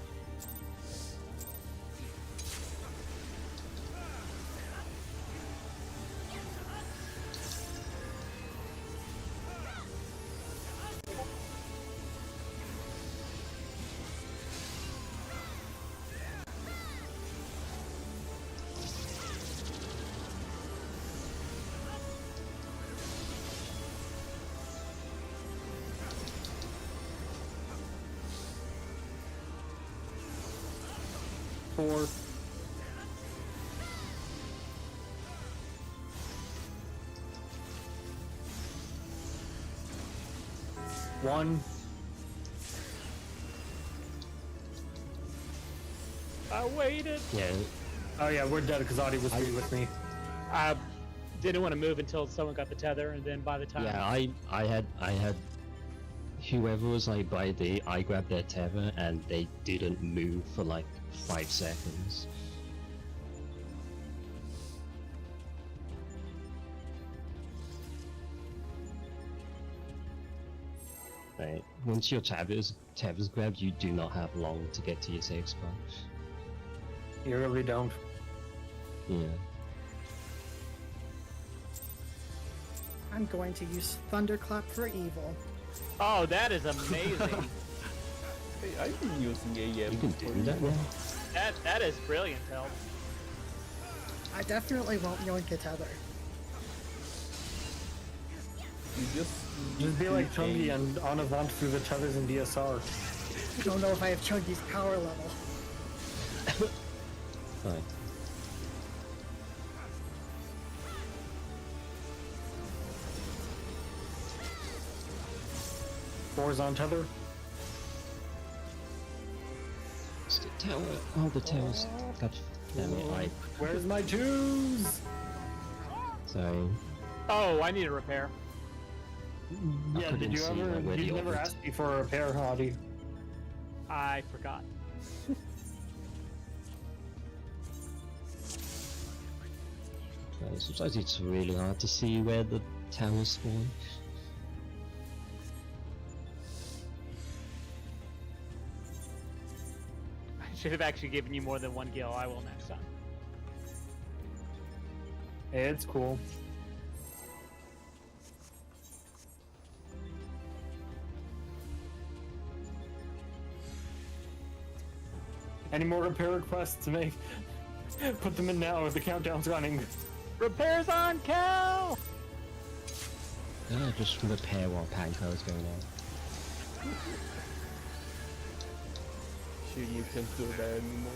Four. One. I waited. Yeah, Oh yeah, we're dead because Audie was free with me. I didn't want to move until someone got the tether, and then by the time yeah, I had whoever was like by the, I grabbed their tether and they didn't move for like 5 seconds. Right. Once your tether's grabbed, you do not have long to get to your safe spot. You really don't. Yeah. I'm going to use Thunderclap for evil. Oh, that is amazing. Hey, I've been using AM. You can do that now. That is brilliant, help. I definitely won't yoink a tether. You just Just be like to Chungi aim. and on avant through the tethers in DSR. I don't know if I have Chunky's power level. Right. Fours on tether. It's the tower. Oh, the tower's. God damn it! Where's my twos? Sorry. Oh, I need a repair. Yeah, did couldn't you see ever? where the You never orbit- asked me for a repair, Hadi. I forgot. Sometimes it's really hard to see where the towers spawn. I should have actually given you more than one gil. I will next time. It's cool. Any more repair requests to make? Put them in now. The countdown's running. Repairs on Cal! Just repair while Panko's going on. Sure, you can't do that anymore.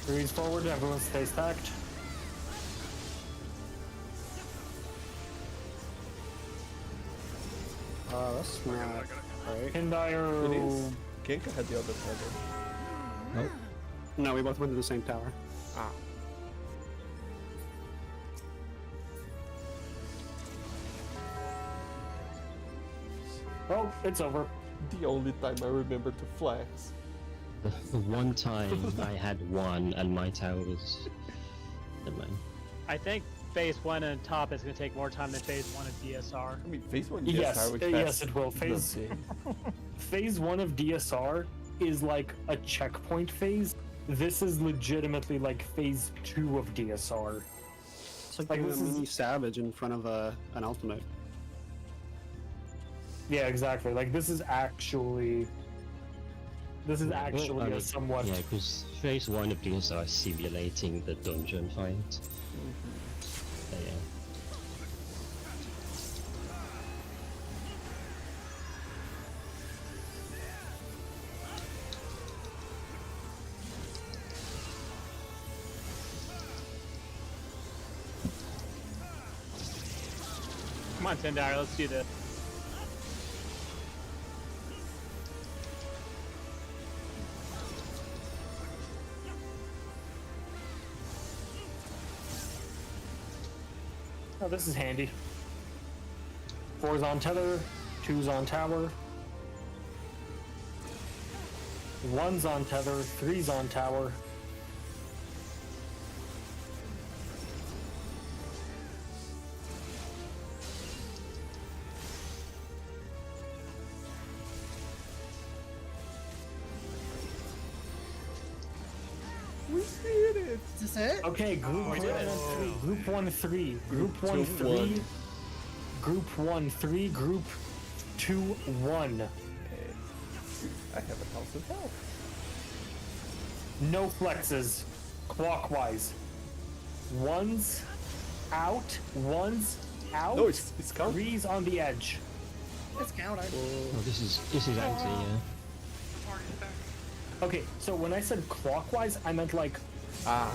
Breeze forward. Everyone stay stacked. That's not right. Hindire. It is. Genka had the other tether. Nope. No, we both went to the same tower. Ah. Oh, it's over. The only time I remember to flex. The one time I had one and my tower was. Never mind. I think phase 1 and top is going to take more time than phase 1 of DSR. I mean, phase 1 Yes, DSR was yes, it will. Phase Nothing. phase 1 of DSR is like a checkpoint phase. This is legitimately like phase 2 of DSR. It's like, Like, doing this a is- mini Savage in front of an ultimate. Yeah, exactly. Like this is actually a somewhat. Yeah, because phase 1 of DSR is simulating the dungeon fight. So, yeah. Come on, Tendire, let's do this. Oh, this is handy. 4's on tether, 2's on tower, 1's on tether, 3's on tower. We did it! Is this it? Okay, group we 1 did it. and 3. Group 1 3. Group Two, 1 3. one. Group 1 3. Group 2 1. Hey, I have 1,000 health. No flexes. Clockwise. 1's out. 1's out. No, it's counting. 3's on the edge. It's countered. Oh, this is empty, yeah. Okay, so when I said clockwise, I meant like Ah,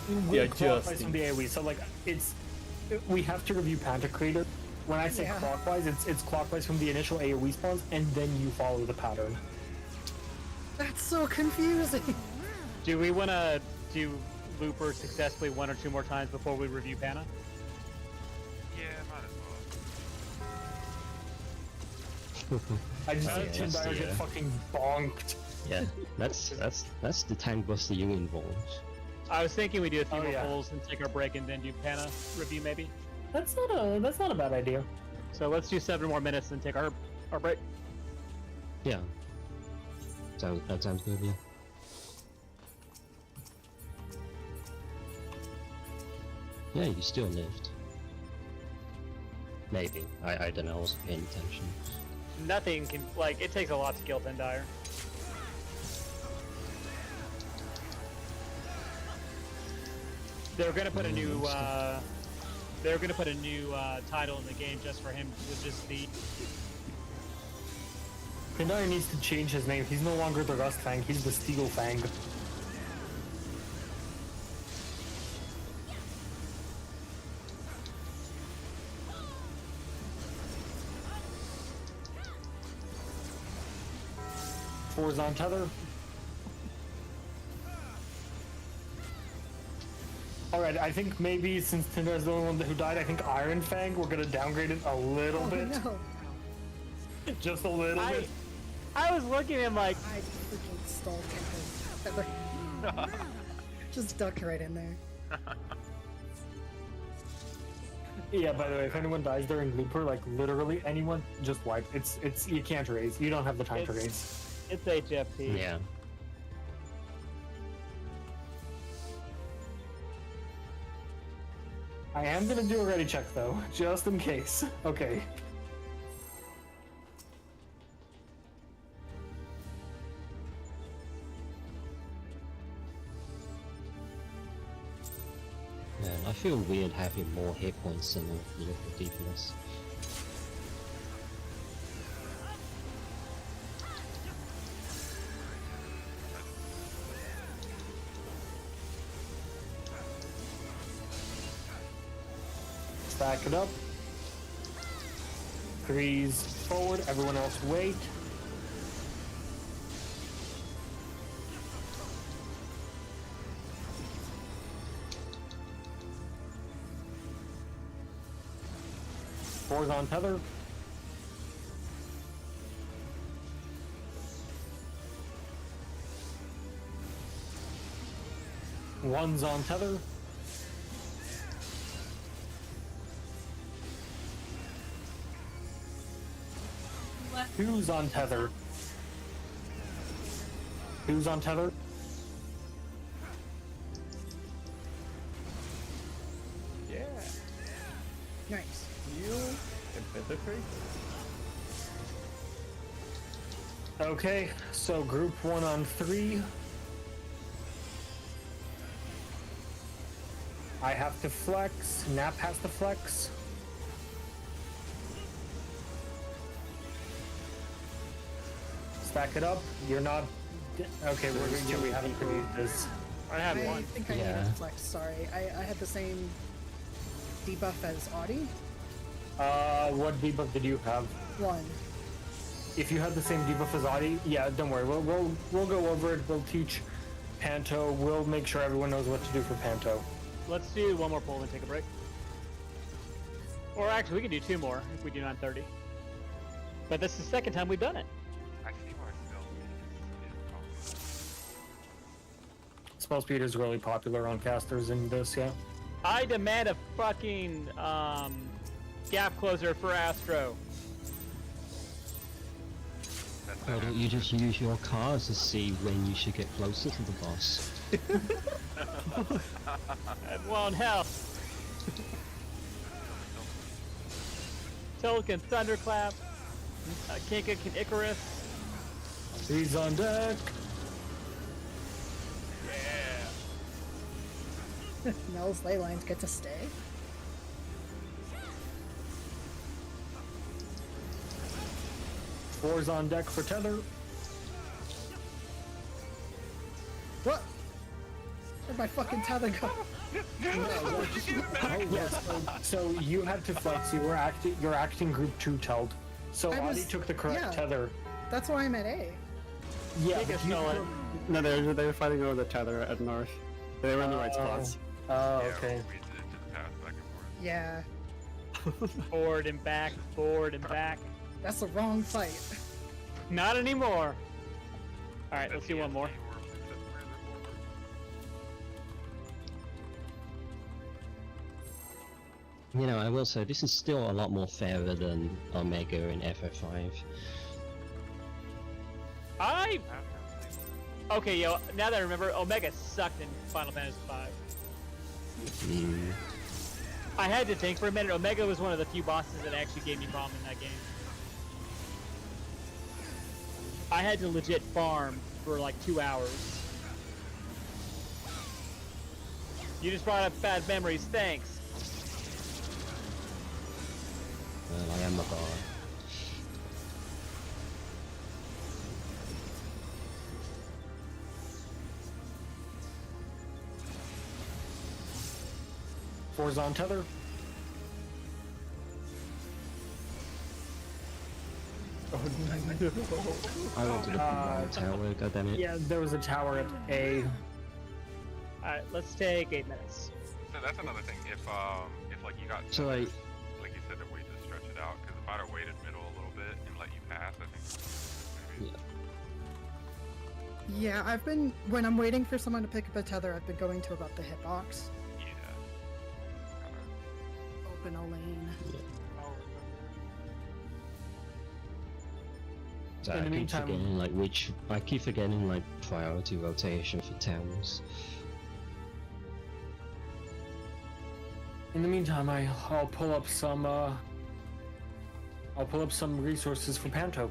clockwise adjusting. from the AoE. So like we have to review Pantocrator. When I say Yeah. clockwise, it's clockwise from the initial AoE spawns, and then you follow the pattern. That's so confusing. Do we want to do Looper successfully 1 or 2 more times before we review Pana? Yeah, might as well. I just Oh, see yeah, Tindire that's the, get fucking bonked. Yeah, that's the tank buster you involved. I was thinking we do a few Oh, more yeah. pulls and take our break and then do Pana review maybe. That's not a bad idea. So let's do 7 more minutes and take our break. Yeah. That sounds good, yeah. Yeah, you still lived. Maybe. I don't know, I wasn't paying attention. nothing can, like, it takes a lot to kill Tendire. They're gonna put a new, title in the game just for him, with just the... Tendire needs to change his name. He's no longer the Rust Fang, he's the Steel Fang. Four's on tether. Alright, I think maybe since Tindire's the only one who died, I think Iron Fang, we're gonna downgrade it a little bit. No. Just a little bit. I was looking at him like, I freaking stole Tinker. Just duck right in there. Yeah, by the way, if anyone dies during Looper, like literally anyone, just wipe. It's you can't raise. You don't have the time to raise. it's HFT. Yeah. I am gonna do a ready check though, just in case. Okay. Man, I feel weird having more hit points than a little DPS. Stack it up. 3's forward, everyone else wait. Four's on tether. One's on tether. Two's on tether. Two's on tether. Yeah. Nice. Heal and penetrate. Okay, so group 1 on 3. I have to flex. Nap has to flex. Stack it up. You're not. Okay, we haven't created this. I had I one. think I Yeah. needed to flex, sorry. I had the same debuff as Audie. What debuff did you have? One. If you had the same debuff as Audie, yeah, don't worry. We'll go over it. We'll teach Panto. We'll make sure everyone knows what to do for Panto. Let's do one more poll and take a break. Or actually, we can do 2 more if we do 9:30. But this is the second time we've done it. I see why stealth is popular. Spell speed is really popular on casters in this, yeah. I demand a fucking gap closer for Astro. That's Why don't you just use your cards to see when you should get closer to the boss? That won't help. Tolkien Thunderclap. Kinka can Icarus. He's on deck. Mel's ley lines get to stay. Four's on deck for tether. What? Where'd my fucking tether go? Oh yes. So you had to flex. You're acting group 2 telled. So I Audie was- took the correct yeah. tether. That's why I'm at A. Yeah. Kinka but you stole it. took- No, they were fighting over the tether at north. They were in the right spots. Oh, Yeah, okay. we just pass back and forth. Yeah. Forward and back, forward and back. That's the wrong fight. Not anymore. Alright, let's do one more. You know, I will say this is still a lot more fairer than Omega and FF5. Okay, yo, now that I remember, Omega sucked in Final Fantasy V. Mm. I had to think for a minute. Omega was one of the few bosses that actually gave me problem in that game. I had to legit farm for like 2 hours. You just brought up bad memories, thanks. Well, I am a bard. Four's on tether. Oh no. I wanted to put one tower, goddammit. Yeah, there was a tower at A. Alright, let's take 8 minutes. So that's another thing. If like you got So, like, like you said, a way to stretch it out. Because if I'd have waited middle a little bit and let you pass, I think maybe. yeah. Yeah, I've been when I'm waiting for someone to pick up a tether, I've been going to about the hitbox. Yeah. Open a lane. So In I the keep meantime- forgetting like I keep forgetting like priority rotation for towers. In the meantime, I'll pull up some resources for Panto.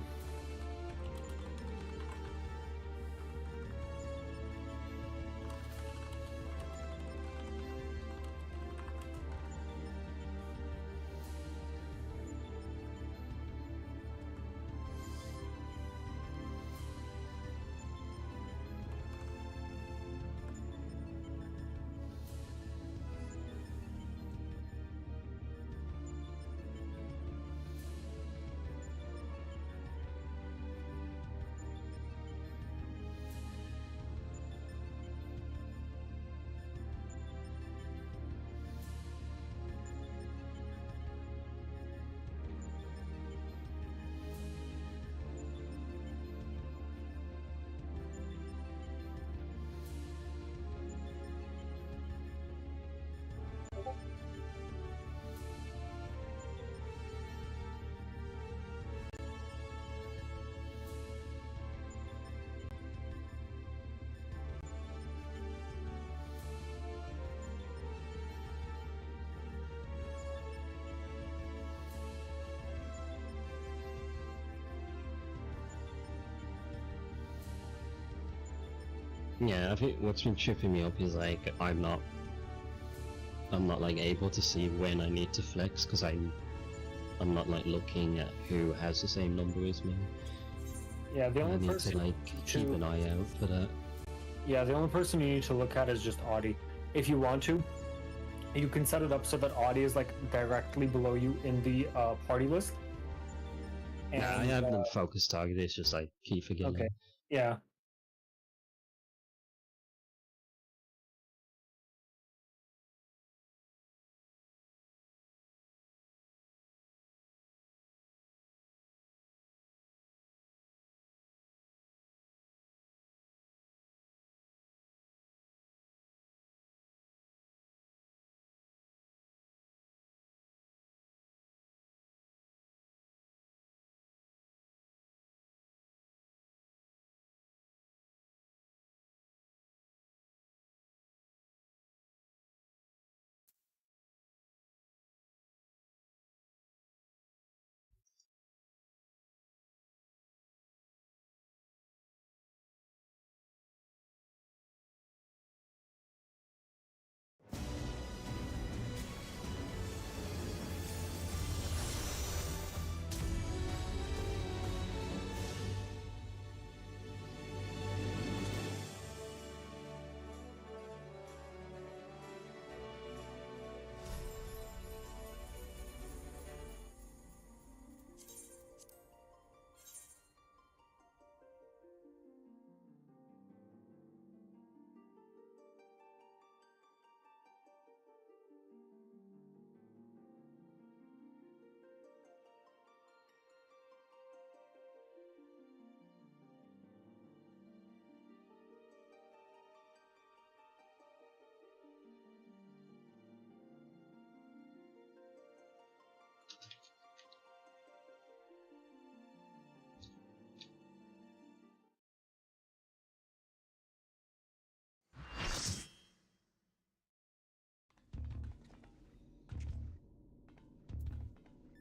Yeah, I think what's been tripping me up is like I'm not like able to see when I need to flex because I'm not like looking at who has the same number as me. Yeah, the I only need person to like keep an eye out for that. Yeah, the only person you need to look at is just Audie. If you want to, you can set it up so that Audie is like directly below you in the party list. And, Nah, I have them focus target. It's just like keep forgetting. Okay. Yeah.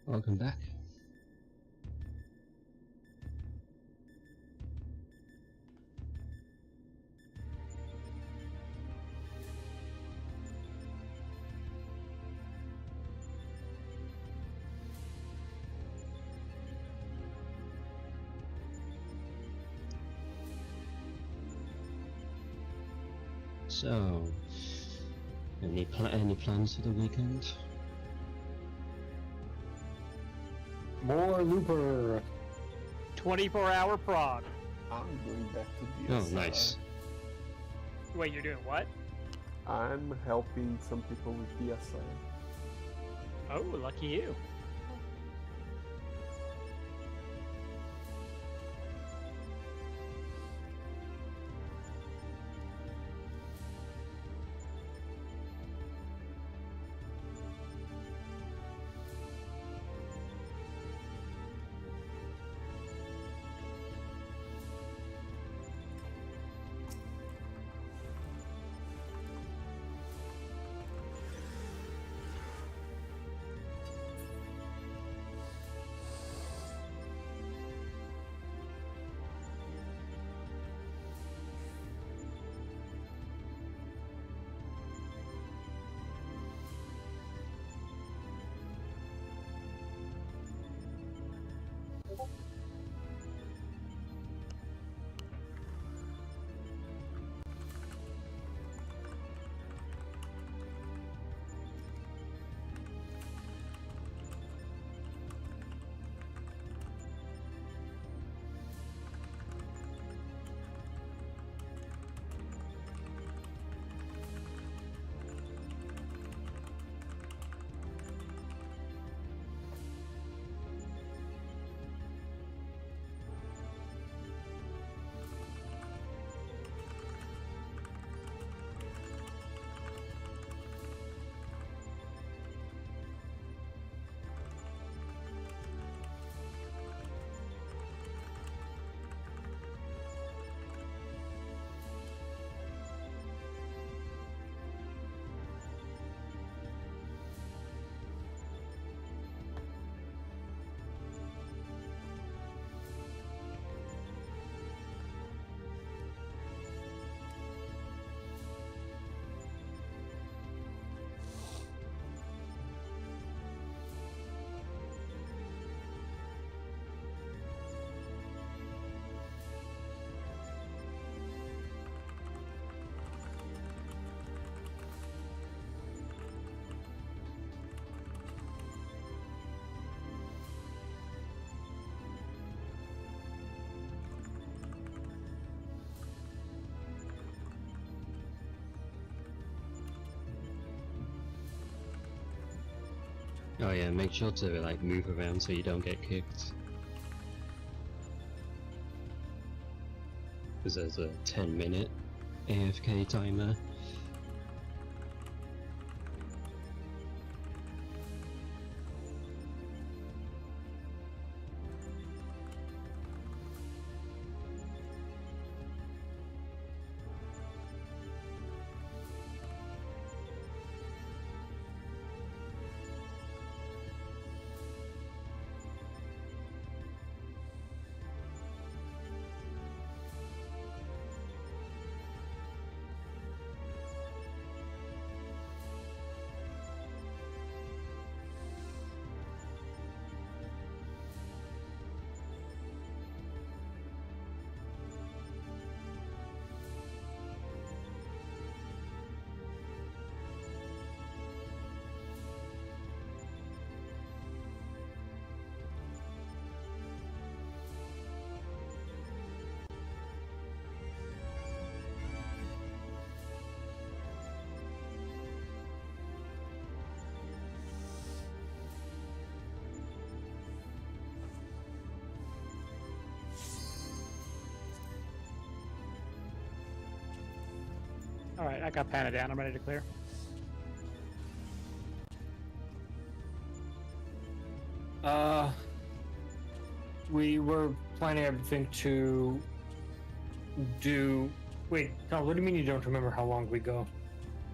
Welcome back. So, any plans for the weekend? More Looper. 24-hour Prog. I'm going back to Oh, DSR. nice. Wait, you're doing what? I'm helping some people with DSR. Oh, lucky you. Oh yeah, make sure to like move around so you don't get kicked. Because there's a 10-minute AFK timer. Alright, I got Pana down. I'm ready to clear. We were planning everything to do. Wait, no, what do you mean you don't remember how long we go?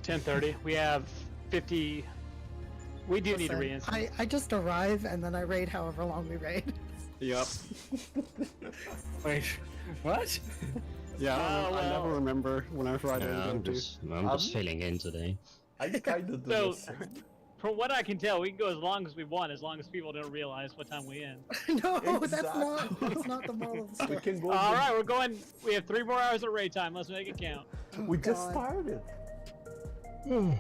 10:30. We have 50. We do need to Listen, reinstall. I just arrive and then I raid however long we raid. Yep. Wait, what? Yeah, Oh, I never well. remember when I was riding Yeah, I'm into. just filling in today. I kinda do So- the same. from what I can tell, we can go as long as we want, as long as people don't realize what time we end. No, Exactly. that's not the moral of the We story. can go. All right, we're going. We have 3 more hours of raid time. Let's make it count. We just God. started. All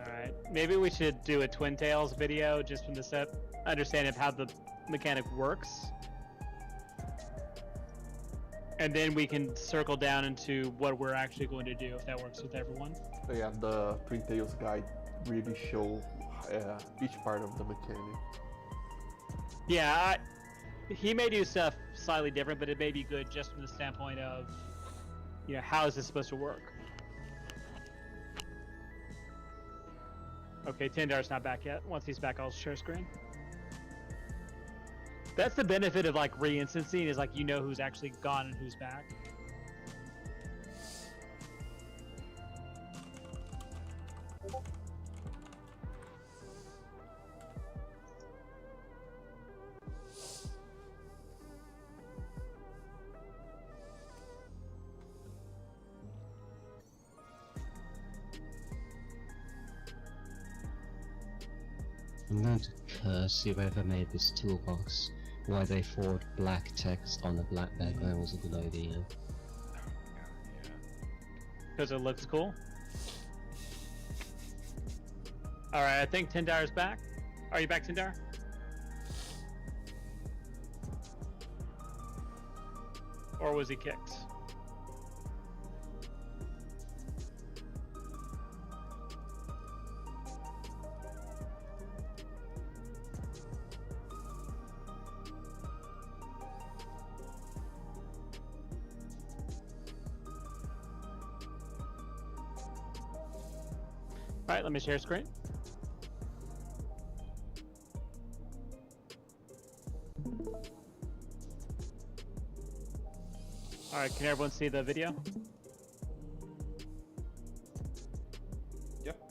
right, maybe we should do a Twin Tails video just from the understanding of how the mechanic works, and then we can circle down into what we're actually going to do if that works with everyone. Yeah, the Twin Tails guide really show each part of the mechanic. Yeah, he may do stuff slightly different, but it may be good just from the standpoint of, how is this supposed to work? Okay, Tindar's not back yet. Once he's back, I'll share screen. That's the benefit of like re-instancing, is like who's actually gone and who's back. I'm going to curse whoever made this toolbox. Why they forward black text on a black background was a good idea. Because it looks cool. Alright, I think Tindar's back. Are you back, Tindar? Or was he kicked? Alright, let me share screen. Alright, can everyone see the video? Yep.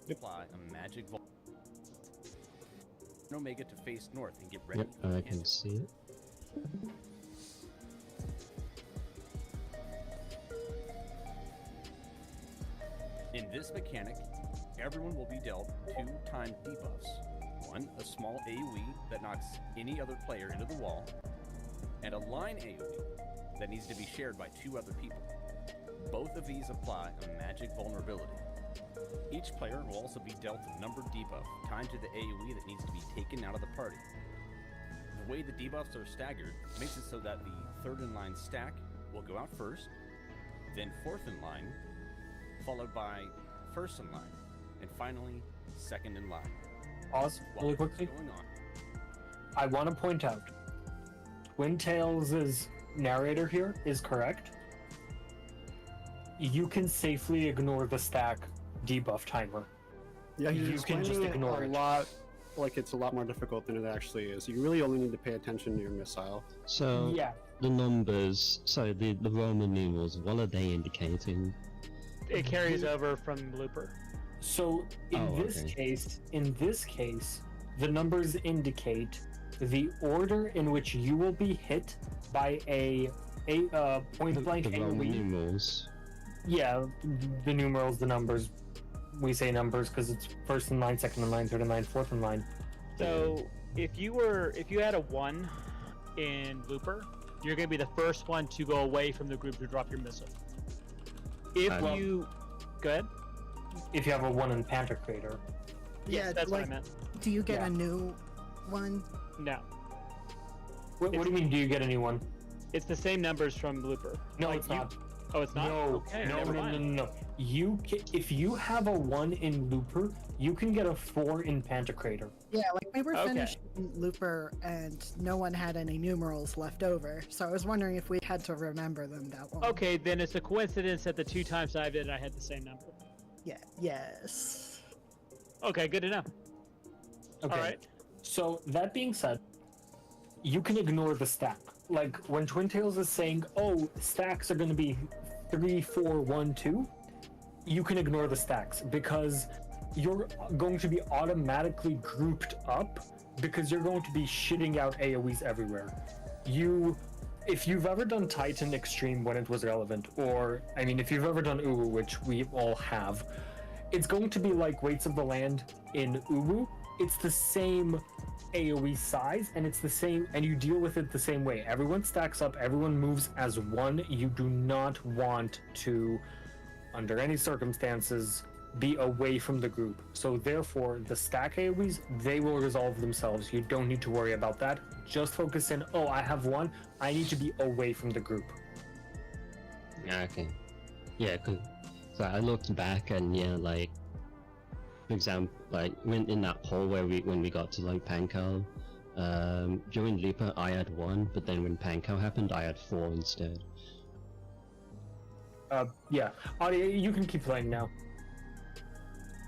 Apply a magic Omega to face north and get ready. Yep, I can see it. In this mechanic, everyone will be dealt 2 timed debuffs. One, a small AoE that knocks any other player into the wall, and a line AoE that needs to be shared by 2 other people. Both of these apply a magic vulnerability. Each player will also be dealt a numbered debuff timed to the AoE that needs to be taken out of the party. The way the debuffs are staggered makes it so that the third in line stack will go out first, then fourth in line, followed by first in line, and finally second in line. Pause really While this quickly. is going on, I want to point out, Twin Tails' narrator here is correct. You can safely ignore the stack debuff timer. Yeah, he's You can just explaining it ignore a it. lot like it's a lot more difficult than it actually is. You really only need to pay attention to your missile. So, Yeah. the numbers, so the Roman numerals, what are they indicating? It carries over from Looper. So in this case, the numbers indicate the order in which you will be hit by a point blank The Roman AoE. numerals. Yeah, the numerals, the numbers. We say numbers because it's first in line, second in line, third in line, fourth in line. So if you had a 1 in Looper, you're going to be the first one to go away from the group to drop your missile. If Well- you... Go ahead. If you have a 1 in Panther Crater. Yeah, That's like, what I meant. do you get Yeah. a new one? No. What do you mean, do you get a new one? It's the same numbers from Looper. No, Like, it's you- not. Oh, it's not? No, Okay, no, never no, mind. no. If you have a 1 in Looper, you can get a 4 in Panther Crater. Yeah, like we were Okay. finishing Looper and no one had any numerals left over, so I was wondering if we had to remember them that long. Okay, then it's a coincidence that the 2 times I did, I had the same number. Yeah, yes. Okay, good to know. Okay. All right. So that being said, you can ignore the stack. Like when Twin Tails is saying, "Oh, stacks are going to be 3, 4, 1, 2," you can ignore the stacks because you're going to be automatically grouped up because you're going to be shitting out AoEs everywhere. if you've ever done Titan Extreme when it was relevant, or I mean, if you've ever done Uwu, which we all have, it's going to be like Weights of the Land in Uwu. It's the same AoE size, and it's the same, and you deal with it the same way. Everyone stacks up, everyone moves as one. You do not want to, under any circumstances, be away from the group. So therefore, the stack AoEs, they will resolve themselves. You don't need to worry about that. Just focus in, oh, I have one, I need to be away from the group. Yeah, okay. Yeah, so I looked back and yeah, like, for example, like when in that hole where when we got to like Pankow, during Lipa I had 1, but then when Pankow happened I had 4 instead. Yeah. Audio, you can keep playing now.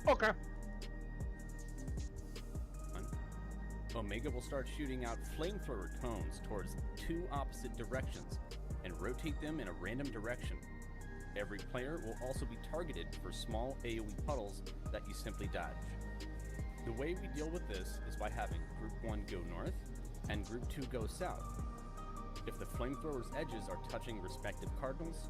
Okay. Omega will start shooting out flamethrower cones towards 2 opposite directions and rotate them in a random direction. Every player will also be targeted for small AoE puddles that you simply dodge. The way we deal with this is by having Group 1 go north and Group 2 go south. If the flamethrower's edges are touching respective cardinals,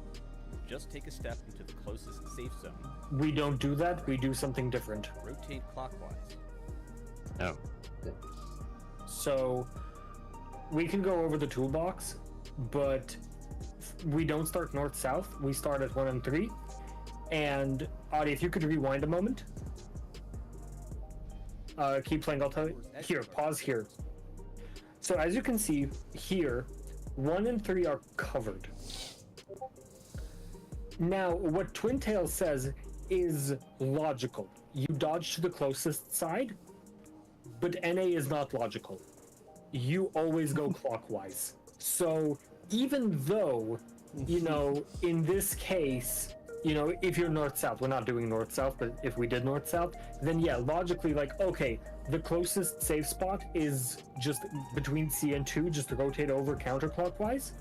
just take a step into the closest safe zone. We don't do that, we do something different. Rotate clockwise. Oh, good. So we can go over the toolbox, but we don't start north-south. We start at 1 and 3. And Audie, if you could rewind a moment. Keep playing, I'll tell you. Here, pause here. So as you can see here, 1 and 3 are covered. Now, what Twin Tail says is logical. You dodge to the closest side, but NA is not logical. You always go clockwise. So even though, you know, in this case, you know, if you're north-south, we're not doing north-south, but if we did north-south, then yeah, logically, like, okay, the closest safe spot is just between C and 2, just to rotate over counterclockwise.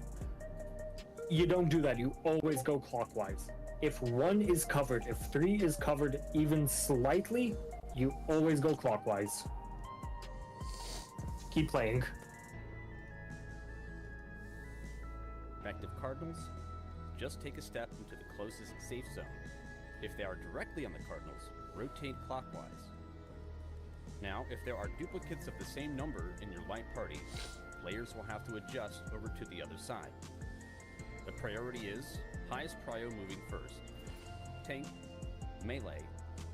You don't do that, you always go clockwise. If 1 is covered, if 3 is covered even slightly, you always go clockwise. Keep playing. Effective cardinals, just take a step into the closest safe zone. If they are directly on the cardinals, rotate clockwise. Now, if there are duplicates of the same number in your light party, players will have to adjust over to the other side. The priority is highest prio moving first. Tank, melee,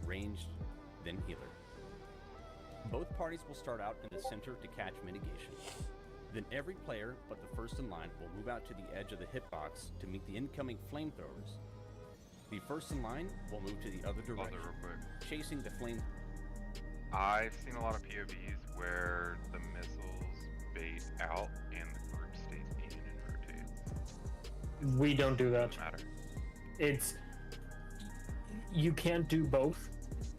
ranged, then healer. Both parties will start out in the center to catch mitigation. Then every player but the first in line will move out to the edge of the hitbox to meet the incoming flamethrowers. The first in line will move to the other direction, real quick. chasing the flame. I've seen a lot of POVs where the missiles bait out and the group stays in and rotates. We don't do that. Doesn't matter. It's... You can't do both.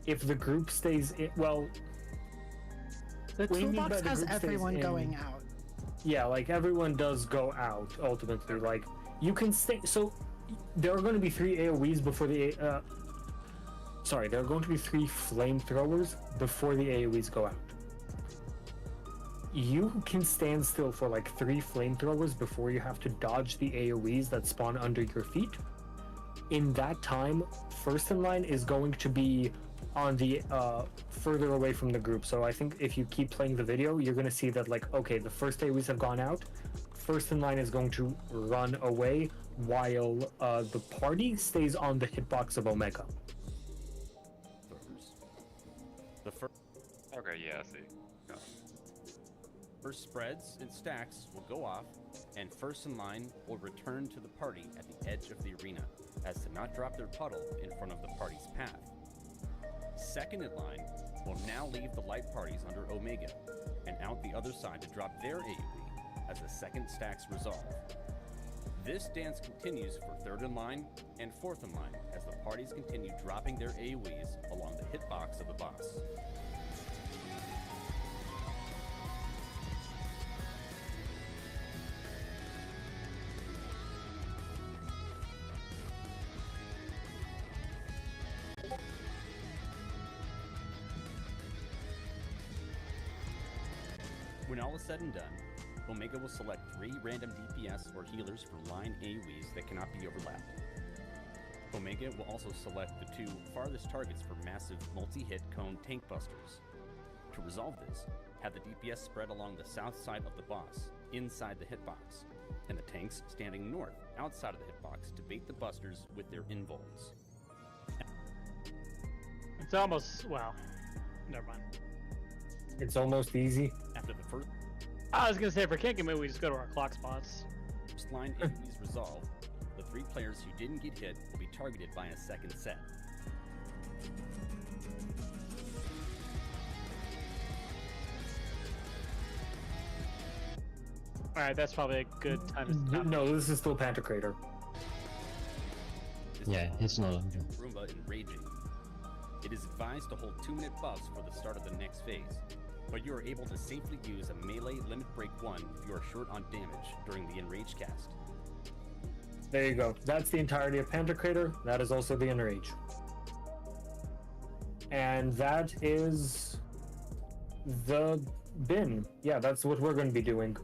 If the group stays in... Well... The What do you mean by toolbox the has group stays everyone in? going out. Yeah, like, everyone does go out, ultimately. Like, you can stay... So, there are going to be 3 AoEs before the... Sorry, there are going to be 3 flamethrowers before the AoEs go out. You can stand still for like 3 flamethrowers before you have to dodge the AoEs that spawn under your feet. In that time, first in line is going to be on the further away from the group. So I think if you keep playing the video, you're going to see that, like, okay, the first AoEs have gone out. First in line is going to run away while the party stays on the hitbox of Omega. The first Okay, yeah, I see. Got it. spreads and stacks will go off, and first in line will return to the party at the edge of the arena, as to not drop their puddle in front of the party's path. Second in line will now leave the light parties under Omega, and out the other side to drop their AoE, as the second stacks resolve. This dance continues for third in line and fourth in line, as the parties continue dropping their AoEs along the hitbox of the boss. When all is said and done, Omega will select 3 random DPS or healers for line AoEs that cannot be overlapped. Omega will also select the 2 farthest targets for massive multi-hit cone tank busters. To resolve this, have the DPS spread along the south side of the boss, inside the hitbox, and the tanks standing north, outside of the hitbox, to bait the busters with their involts. It's almost, well, never mind. It's almost easy. After the first I was gonna say, for Kinky Moo, we just go to our clock spots. line AoEs resolve, the 3 players who didn't get hit will be targeted by a second set. Alright, that's probably a good time to stop. No, this is still Pantocrator. This Yeah, it's not under. Roomba enraging. It is advised to hold 2-minute buffs for the start of the next phase, but you are able to safely use a melee limit break 1 if you are short on damage during the enrage cast. There you go. That's the entirety of Pantocrator. That is also the Enrage. And that is the bin. Yeah, that's what we're going to be doing.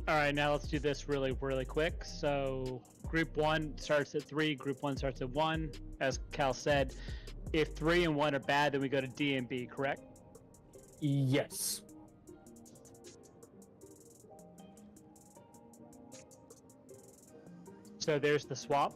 Alright, now let's do this really, really quick. So, Group 1 starts at 3, Group 1 starts at 1. As Cal said, if 3 and 1 are bad, then we go to D and B, correct? Yes. So there's the swap.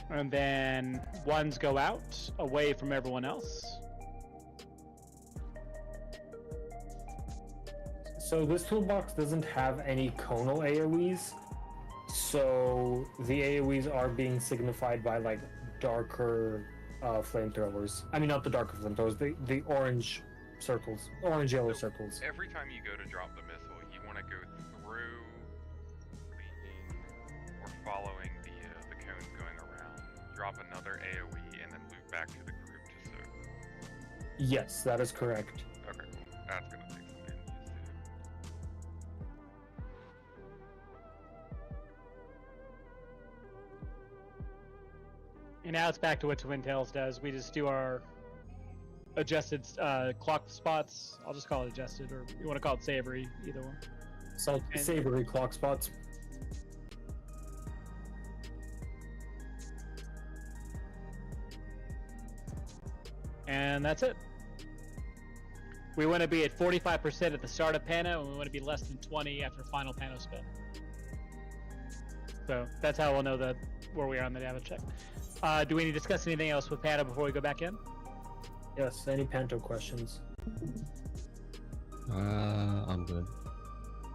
And then ones go out, away from everyone else. So this toolbox doesn't have any conal AoEs. So the AoEs are being signified by like darker flamethrowers. I mean, not the darker flamethrowers, the orange circles, orange-yellow circles. Every time you go to drop the missile, you want to go through leading or following the cones going around. Drop another AoE and then loop back to the group to soak. Yes, that is correct. Okay, that's gonna take some getting used to. And now it's back to what Twin Tails does. We just do our adjusted clock spots. I'll just call it adjusted, or you want to call it savory, either one. Savory clock spots. And that's it. We want to be at 45% at the start of Pano, and we want to be less than 20 after final Pano spin. So that's how we'll know where we are on the damage check. Do we need to discuss anything else with Pano before we go back in? Yes, any Panto questions? I'm good.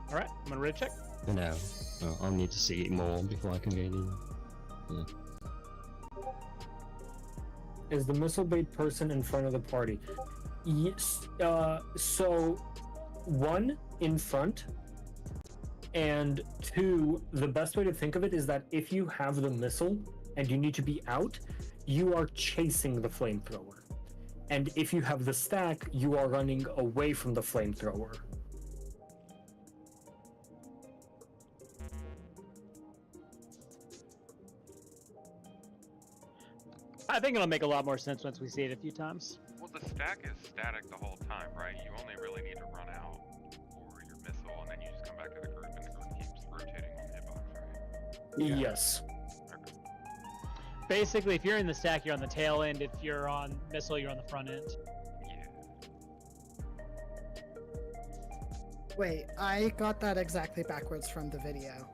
Alright, I'm gonna read a check. For now. I'll need to see it more before I can get in. Yeah. Is the missile bait person in front of the party? Yes. So, 1 in front, and 2, the best way to think of it is that if you have the missile and you need to be out, you are chasing the flamethrower. And if you have the stack, you are running away from the flamethrower. I think it'll make a lot more sense once we see it a few times. Well, the stack is static the whole time, right? You only really need to run out for your missile, and then you just come back to the group, and the group keeps rotating on hitbox, right? Yes. Okay. Basically, if you're in the stack, you're on the tail end. If you're on missile, you're on the front end. Yeah. Wait, I got that exactly backwards from the video.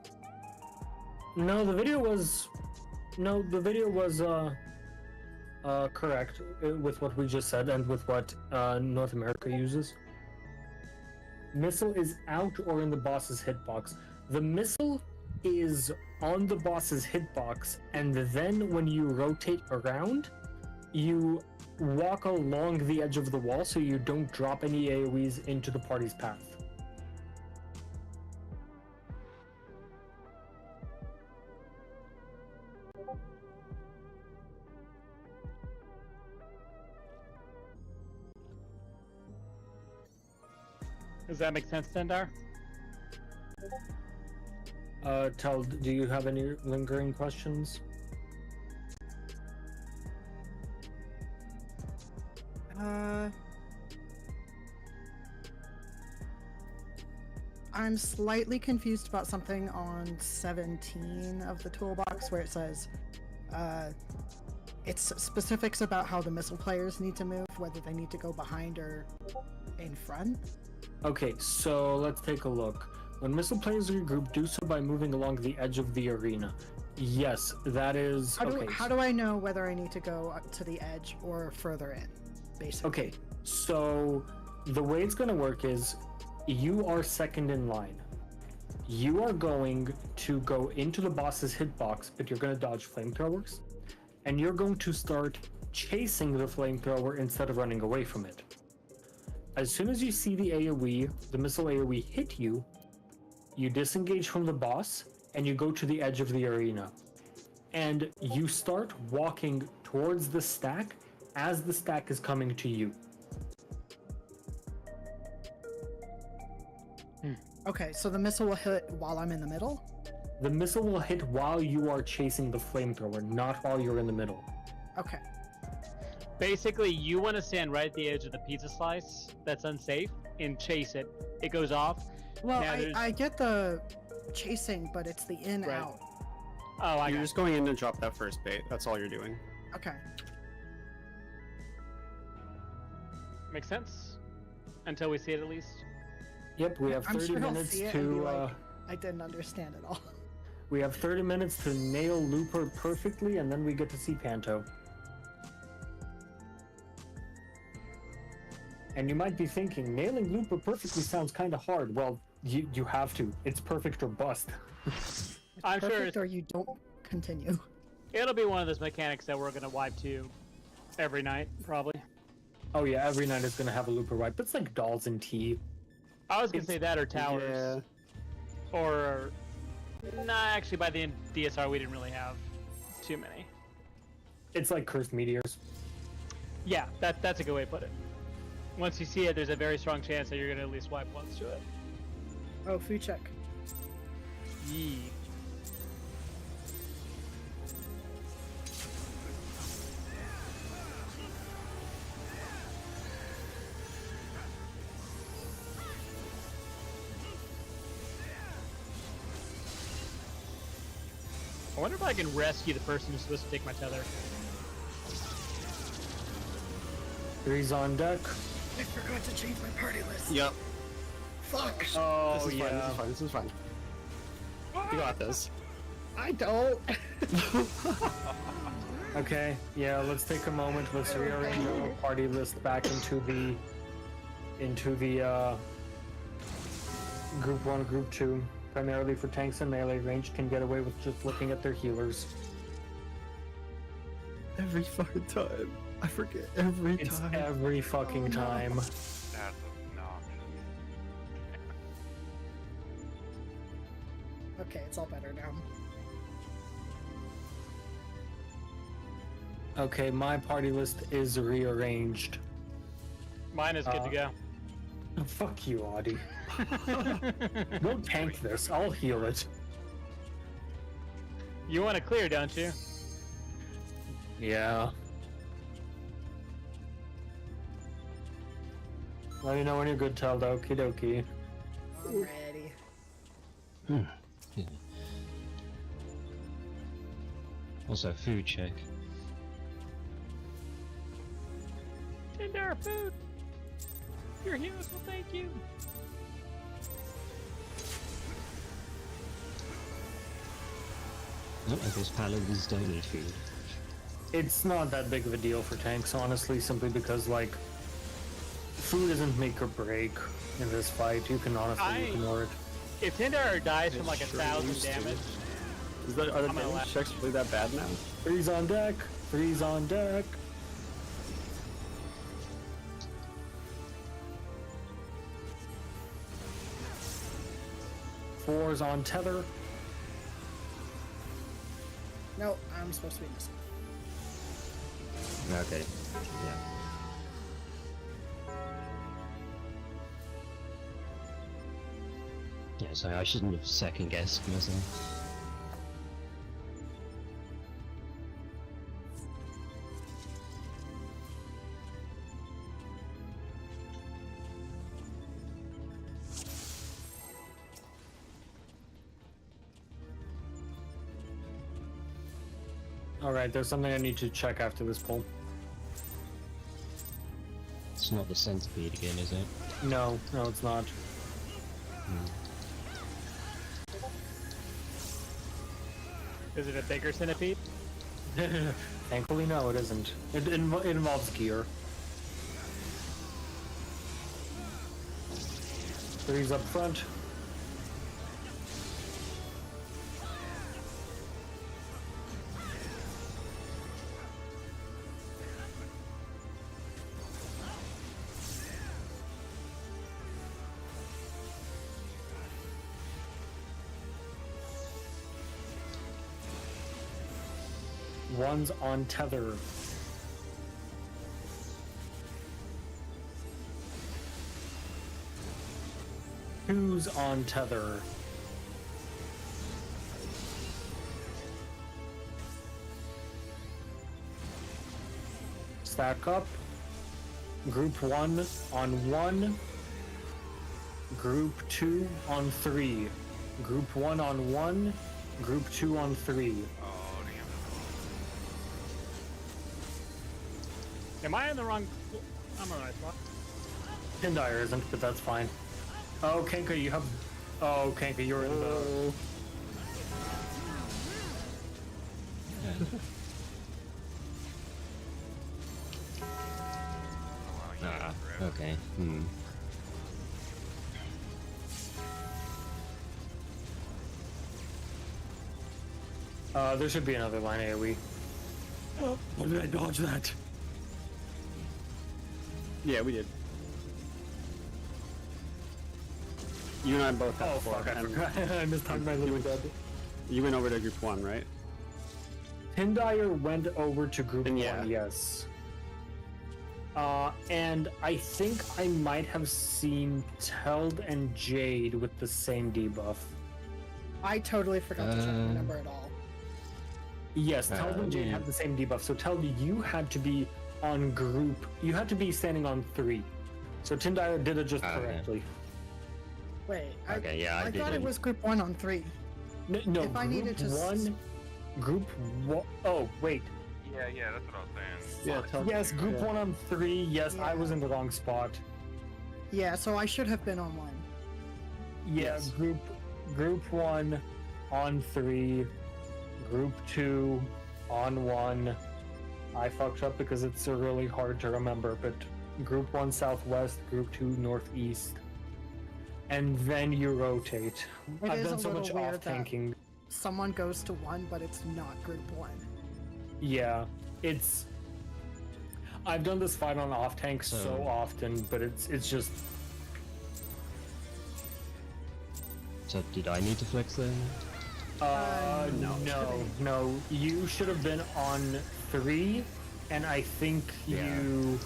No, the video was correct with what we just said and with what North America uses. Missile is out or in the boss's hitbox. The missile is on the boss's hitbox, and then when you rotate around, you walk along the edge of the wall so you don't drop any AoEs into the party's path. Does that make sense, Tendar? Do you have any lingering questions? I'm slightly confused about something on 17 of the toolbox where it says, it's specifics about how the missile players need to move, whether they need to go behind or in front. Okay, so let's take a look. When missile players regroup, do so by moving along the edge of the arena. Yes, that is... How do I know whether I need to go up to the edge or further in, basically? Okay, so the way it's going to work is you are second in line. You are going to go into the boss's hitbox, but you're going to dodge flamethrowers, and you're going to start chasing the flamethrower instead of running away from it. As soon as you see the AoE, the missile AoE hit you, you disengage from the boss, and you go to the edge of the arena. And you start walking towards the stack as the stack is coming to you. Okay, so the missile will hit while I'm in the middle? The missile will hit while you are chasing the flamethrower, not while you're in the middle. Okay. Basically, you want to stand right at the edge of the pizza slice that's unsafe and chase it. It goes off. Well, Now I get the chasing, but it's the in-out. Oh, You're just going in to drop that first bait. That's all you're doing. Okay. Makes sense. Until we see it, at least. Yep, we have I'm 30 sure he'll minutes see it and be to like, I didn't understand it all. we have 30 minutes to nail Looper perfectly, and then we get to see Panto. And you might be thinking, nailing Looper perfectly sounds kind of hard. Well, you have to. It's perfect or bust. I'm sure Perfect, or you don't continue. it'll be one of those mechanics that we're going to wipe to every night, probably. Oh yeah, every night is gonna have a Looper wipe. It's like dolls and tea. I was going to say that or towers. Yeah. Or... Nah, actually, by the end of DSR, we didn't really have too many. It's like cursed meteors. Yeah, that's a good way to put it. Once you see it, there's a very strong chance that you're going to at least wipe once to it. Oh, food check. Yee. I wonder if I can rescue the person who's supposed to take my tether. Three's on deck. I forgot to change my party list. Yep. Fuck. Oh, This is yeah. fine. This is fine. You got this. I don't. Okay, yeah, let's take a moment. Let's rearrange our party list back into the group 1, group 2. Primarily for tanks and melee range can get away with just looking at their healers. Every fucking time. I forget every It's time. every fucking time. That's obnoxious. Okay, it's all better now. Okay, my party list is rearranged. Mine is good to go. Fuck you, Audie. Don't tank this. I'll heal it. You want to clear, don't you? Yeah. Let me know when you're good, Teldo. Okie dokie. I'm ready. Yeah. Also, food check. Tender food. Your heroes will thank you. Oh, I guess paladins don't need food. It's not that big of a deal for tanks, honestly, simply because, like, food isn't make or break in this fight. You can honestly ignore it. If Tindar dies from like It sure 1,000 used to. damage, Are the I'm gonna damage laugh. checks really that bad now? Three's on deck. Three's on deck. Four's on tether. No, I'm supposed to be missing. Okay. Yeah. Yeah, so I shouldn't have second guessed myself. Alright, there's something I need to check after this pull. It's not the centipede again, is it? No, it's not. Is it a bigger centipede? Thankfully, no, it isn't. It involves gear. 3's up front. One's on tether. Two's on tether. Stack up. Group 1 on 1. Group 2 on 3. Group 1 on 1. Group 2 on 3. Oh, damn. Am I in the wrong? I'm on the right spot. Tindire isn't, but that's fine. Oh, Kenka, you have... Oh, Kenka, you're in the... Ah, okay. There should be another line AoE. Oh, did I dodge that? Yeah, we did. You and I both had Oh, four, fuck, I and forgot. I mistimed my little dead. you went over to group 1, right? Tindire went over to group Then 1, yeah. yes. And I think I might have seen Teld and Jade with the same debuff. I totally forgot to check my number at all. Yes, Teld and Jade have the same debuff. So Teld, you had to be on group. You had to be standing on 3. So Tindire did it just correctly. Wait, Okay, yeah, I I thought it didn't. was group 1 on 3. No, If I group needed to 1. Group 1. Oh, wait. Yeah, that's what I was saying. Yeah, Teld. Yes, group 1 on 3. Yes, I was in the wrong spot. Yeah, so I should have been on 1. Yeah, Yes. group 1 on 3. Group 2 on 1. I fucked up because it's really hard to remember, but group 1 southwest, group 2 northeast. And then you rotate. It I've is done a so much little weird off that tanking. someone goes to 1, but it's not group 1. Yeah, it's. I've done this fight on off tank so often, but it's just. So did I need to flex there? No. You should have been on 3, and I think you.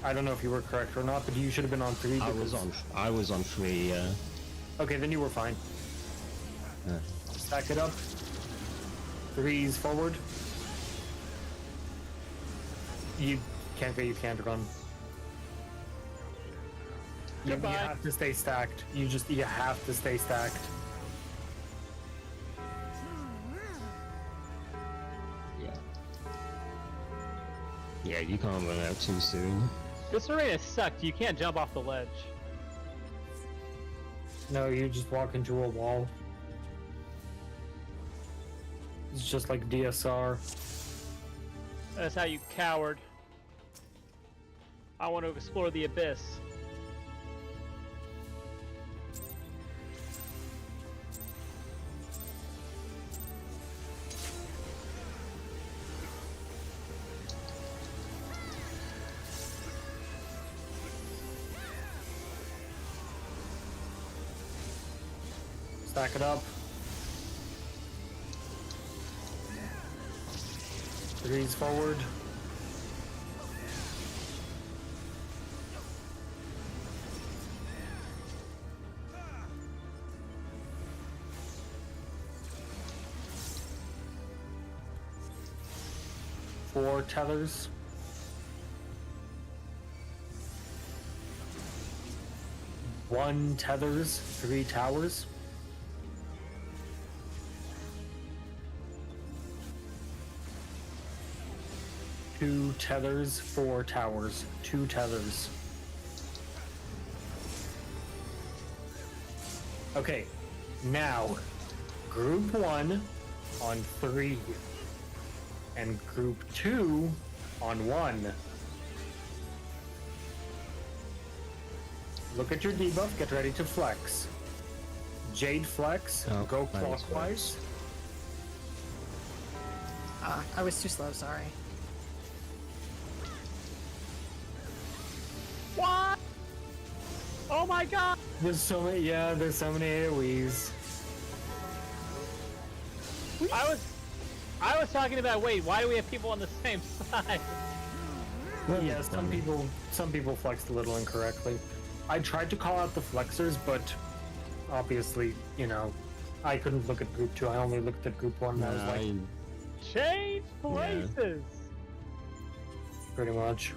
I don't know if you were correct or not, but you should have been on 3. I was on 3. Okay, then you were fine. Stack it up. 3's forward. You can't go. You can't run. You Goodbye. have to stay stacked. You have to stay stacked. Yeah. Yeah, you can't run out too soon. This arena sucked. You can't jump off the ledge. No, you just walk into a wall. It's just like DSR. That's how you coward. I want to explore the abyss. Stack it up. 3's forward. Four tethers. One tethers, 3 towers. 2 tethers, 4 towers. 2 tethers. Okay, now, group 1 on 3, and group 2 on 1. Look at your debuff, get ready to flex. Jade flex, Oh, go that is clockwise. I was too slow, sorry. What? Oh my god! There's so many, yeah, there's so many AoEs. I was talking about, wait, why do we have people on the same side? Yeah, some people flexed a little incorrectly. I tried to call out the flexers, but obviously, you know, I couldn't look at group 2. I only looked at group 1 and I was like, Change places! pretty much.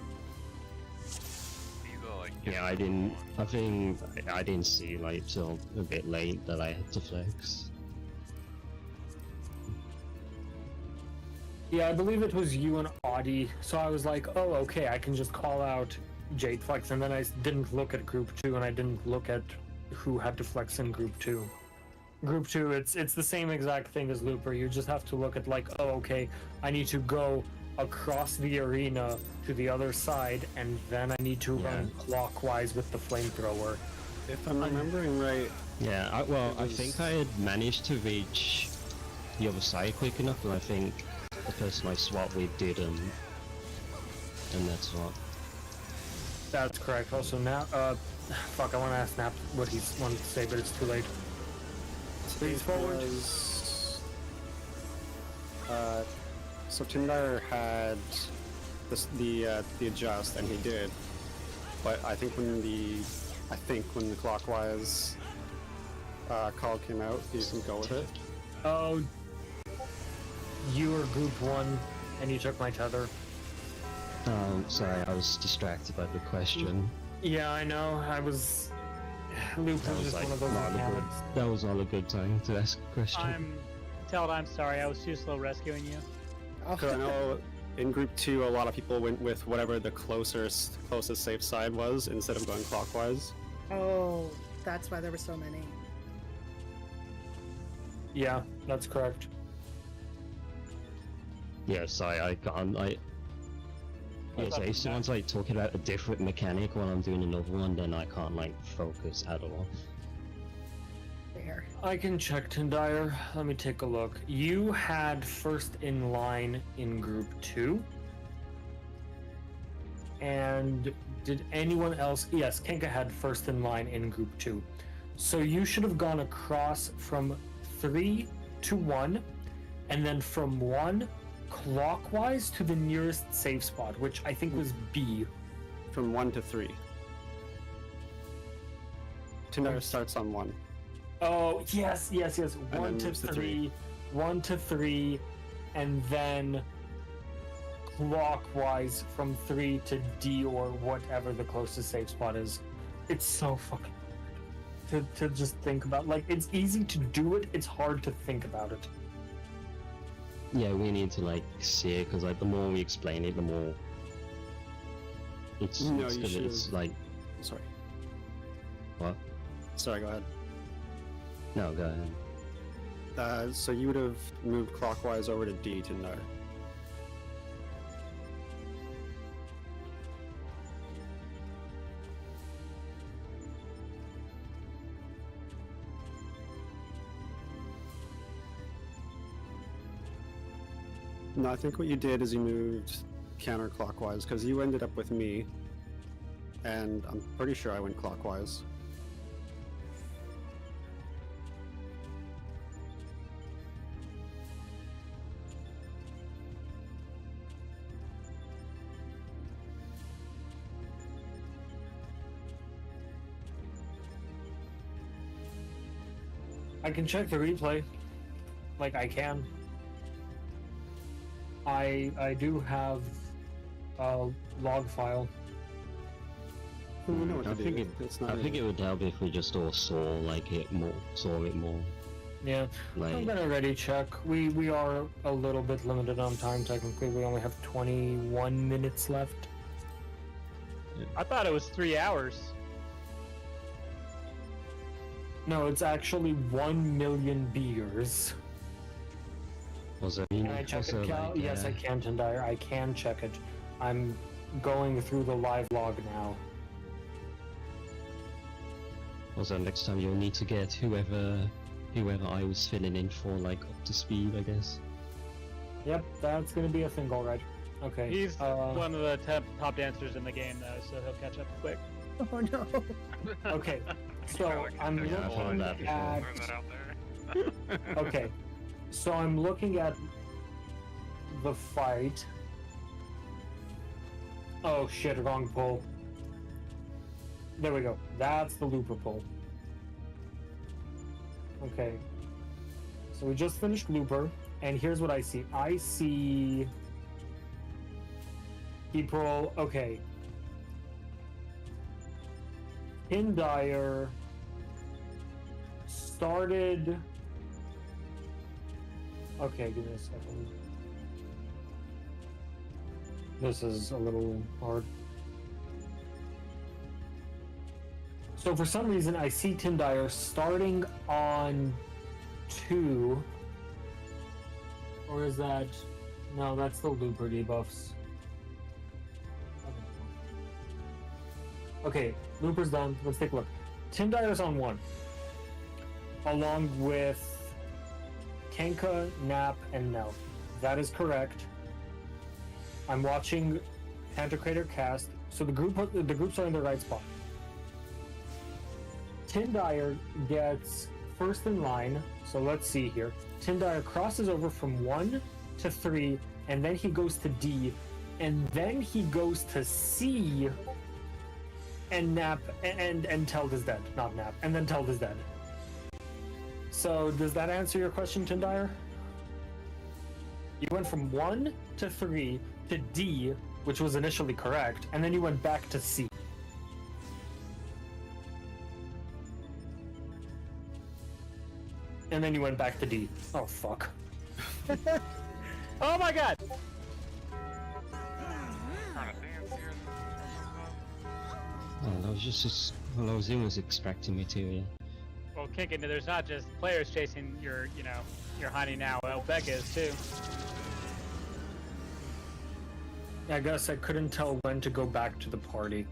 These are like Yeah, I didn't. I think I didn't see like till a bit late that I had to flex. Yeah, I believe it was you and Audie, so I was like, oh, okay, I can just call out Jade Flex, and then I didn't look at Group 2, and I didn't look at who had to flex in Group 2. Group 2, it's the same exact thing as Looper, you just have to look at like, oh, okay, I need to go across the arena to the other side, and then I need to run clockwise with the flamethrower. If I'm remembering right, Yeah, I think I had managed to reach the other side quick enough, but I think the person I swapped with didn't, and that's what. That's correct. Also, now, fuck, I want to ask Snap what he wanted to say, but it's too late. Please forward. So Tindar had the adjust, and he did. But I think when the clockwise call came out, he didn't go with it. Oh, you were Group 1, and you took my tether. Sorry, I was distracted by the question. Yeah, I know. I was. Loop That was was just like one of those not a good. mechanics. That was not a good time to ask a question. I'm sorry, I was too slow rescuing you. Because I know in Group 2, a lot of people went with whatever the closest safe side was instead of going clockwise. Oh, that's why there were so many. Yeah, that's correct. Yeah, sorry, I can't. Yeah, so if someone's like talking about a different mechanic while I'm doing another one, then I can't like focus at all. There. I can check Tindire. Let me take a look. You had first in line in Group 2. And did anyone else? Yes, Kenka had first in line in Group 2. So you should have gone across from 3 to 1, and then from 1 clockwise to the nearest safe spot, which I think was B. From 1 to 3. Tindar starts on 1. Oh, yes. 1 then to moves to 3, 1 to 3, and then clockwise from 3 to D or whatever the closest safe spot is. It's so fucking hard to just think about. Like, it's easy to do it, it's hard to think about it. Yeah, we need to like see it because like the more we explain it, the more it's No, it's, you gonna- should- it's like Sorry. what? Sorry, go ahead. No, go ahead. So you would have moved clockwise over to D, Tindar. No, I think what you did is you moved counterclockwise, because you ended up with me, and I'm pretty sure I went clockwise. I can check the replay. Like, I can. I do have a log file. We know what I to think do. it. It's not I think it would help if we just all saw like it more. Yeah, I'm Like, gonna ready check. We are a little bit limited on time. Technically, we only have 21 minutes left. I thought it was 3 hours. No, it's actually 1 million beers. also, Can I check also it, Cal? like, Yes, I can, Tendire. I can check it. I'm going through the live log now. Also, next time you'll need to get whoever I was filling in for, like, up to speed, I guess. Yep, that's gonna be a thing, alright. Okay. He's one of the top dancers in the game, though, so he'll catch up quick. Oh no. Okay, so I'm Yeah, I've heard looking that before. at. Throw that out there. Okay, so I'm looking at the fight. Oh shit, wrong pull. There we go. That's the looper pull. Okay. So we just finished looper, and here's what I see. I see people. Okay. Indire started. Okay, give me a second. This is a little hard. So for some reason, I see Tindire starting on 2. Or is that... No, that's the looper debuffs. Okay, looper's done. Let's take a look. Tindire's on 1. Along with Kenka, Nap, and Nell. That is correct. I'm watching Pantocrator cast, so the groups are in the right spot. Tindire gets first in line, so let's see here. Tindire crosses over from 1 to 3, and then he goes to D, and then he goes to C, and Nap, and Teld is dead. Not Nap, and then Teld is dead. So, does that answer your question, Tindire? You went from 1 to 3 to D, which was initially correct, and then you went back to C. And then you went back to D. Oh, fuck. Oh my god! Trying to dance here. Oh, I was almost expecting me to, yeah. Well, kicking, there's not just players chasing your, your honey now. Well, Becca is too. I guess I couldn't tell when to go back to the party.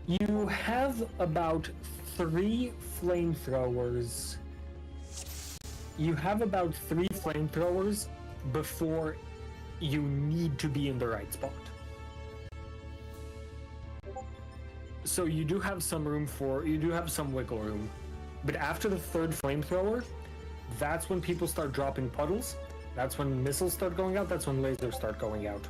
You have about 3 flamethrowers. You have about 3 flamethrowers before you need to be in the right spot. So you do have some wiggle room. But after the 3rd flamethrower, that's when people start dropping puddles. That's when missiles start going out. That's when lasers start going out.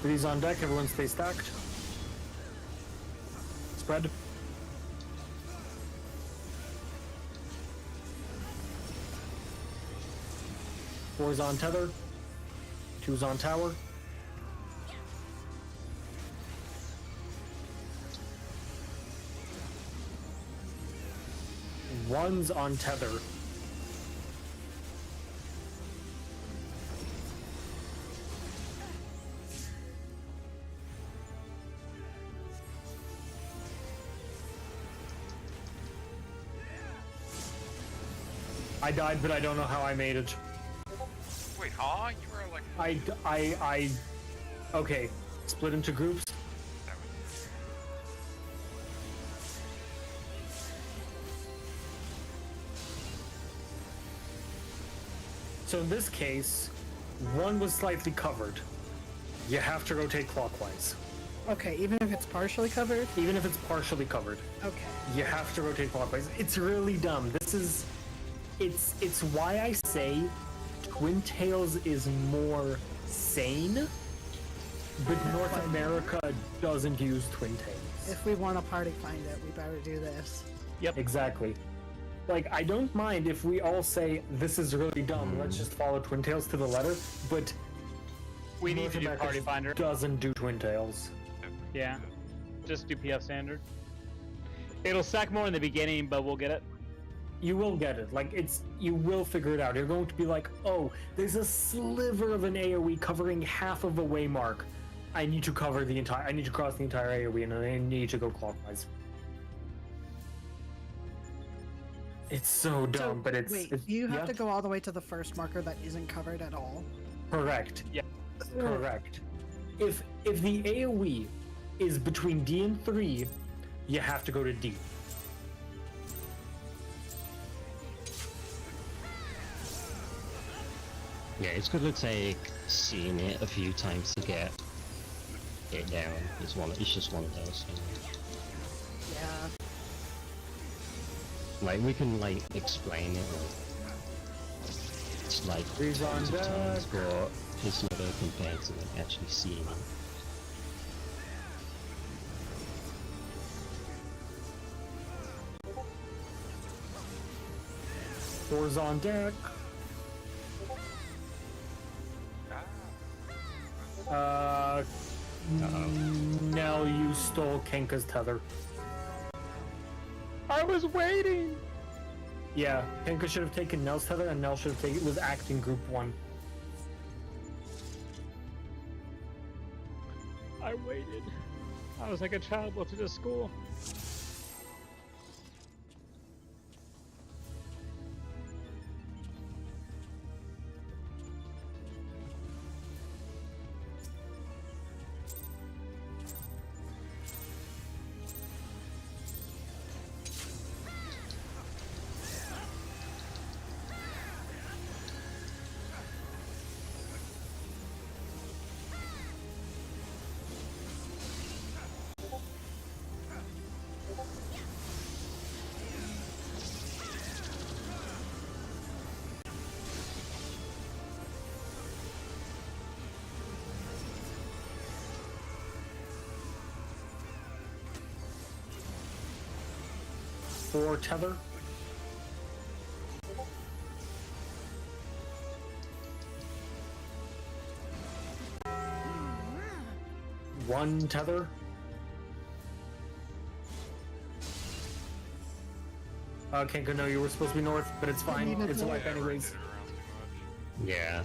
Three's on deck, everyone stay stacked. Spread. Four's on tether. 2's on tower. 1's on tether. I died, but I don't know how I made it. Wait, huh? You were like... Okay, split into groups. That was... So in this case, one was slightly covered. You have to rotate clockwise. Okay, even if it's partially covered? Even if it's partially covered. Okay. You have to rotate clockwise. It's really dumb. It's why I say Twin Tails is more sane, but North America doesn't use Twin Tails. If we want to party find it, we better do this. Yep. Exactly. Like, I don't mind if we all say, this is really dumb, let's just follow Twin Tails to the letter, but We need North to do America Party Finder. doesn't do Twin Tails. Yeah. Just do PF standard. It'll suck more in the beginning, but we'll get it. You will get it. Like, you will figure it out. You're going to be like, oh, there's a sliver of an AoE covering half of a waymark. I need to cross the entire AoE, and I need to go clockwise. It's so dumb, but it's... Wait, it's you have yeah? to go all the way to the first marker that isn't covered at all? Correct. Yeah. Correct. If the AoE is between D and 3, you have to go to D. Yeah, it's gonna take seeing it a few times to get it down. It's just one of those things. Yeah. Like, we can, like, explain it, it's like Freeze on tons of times, deck. but it's not compared to, like, actually seeing it. Doors on deck. Nell, you stole Kenka's tether. I was waiting! Yeah, Kenka should have taken Nell's tether, and Nell should have taken was acting group 1. I waited. I was like a child left at school. Four tether. One tether. Kenka, no, you were supposed to be north, but it's fine. needed It's a north. wipe anyways. Yeah.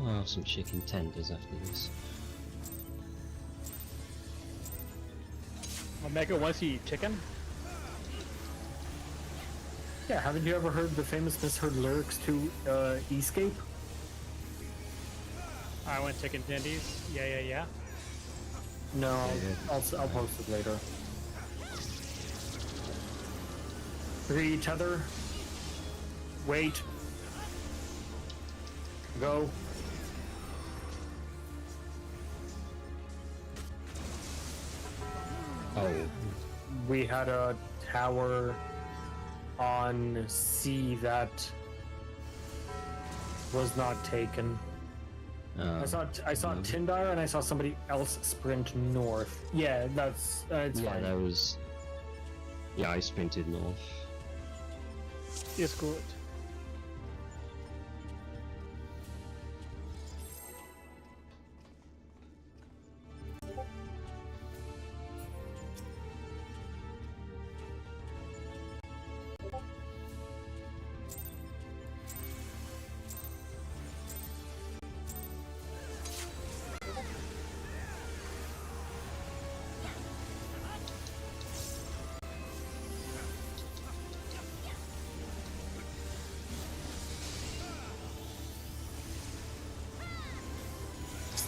I'll have some chicken tenders after this. Omega wants to eat chicken? Yeah, haven't you ever heard the famous misheard lyrics to Escape? I want chicken tendies. Yeah. No, I'll post it later. 3 tether. Wait. Go. Oh, We had a tower on C that was not taken. I saw Tindar and I saw somebody else sprint north. Yeah, that's it's yeah, fine. that was... Yeah, I sprinted north. Yes, good.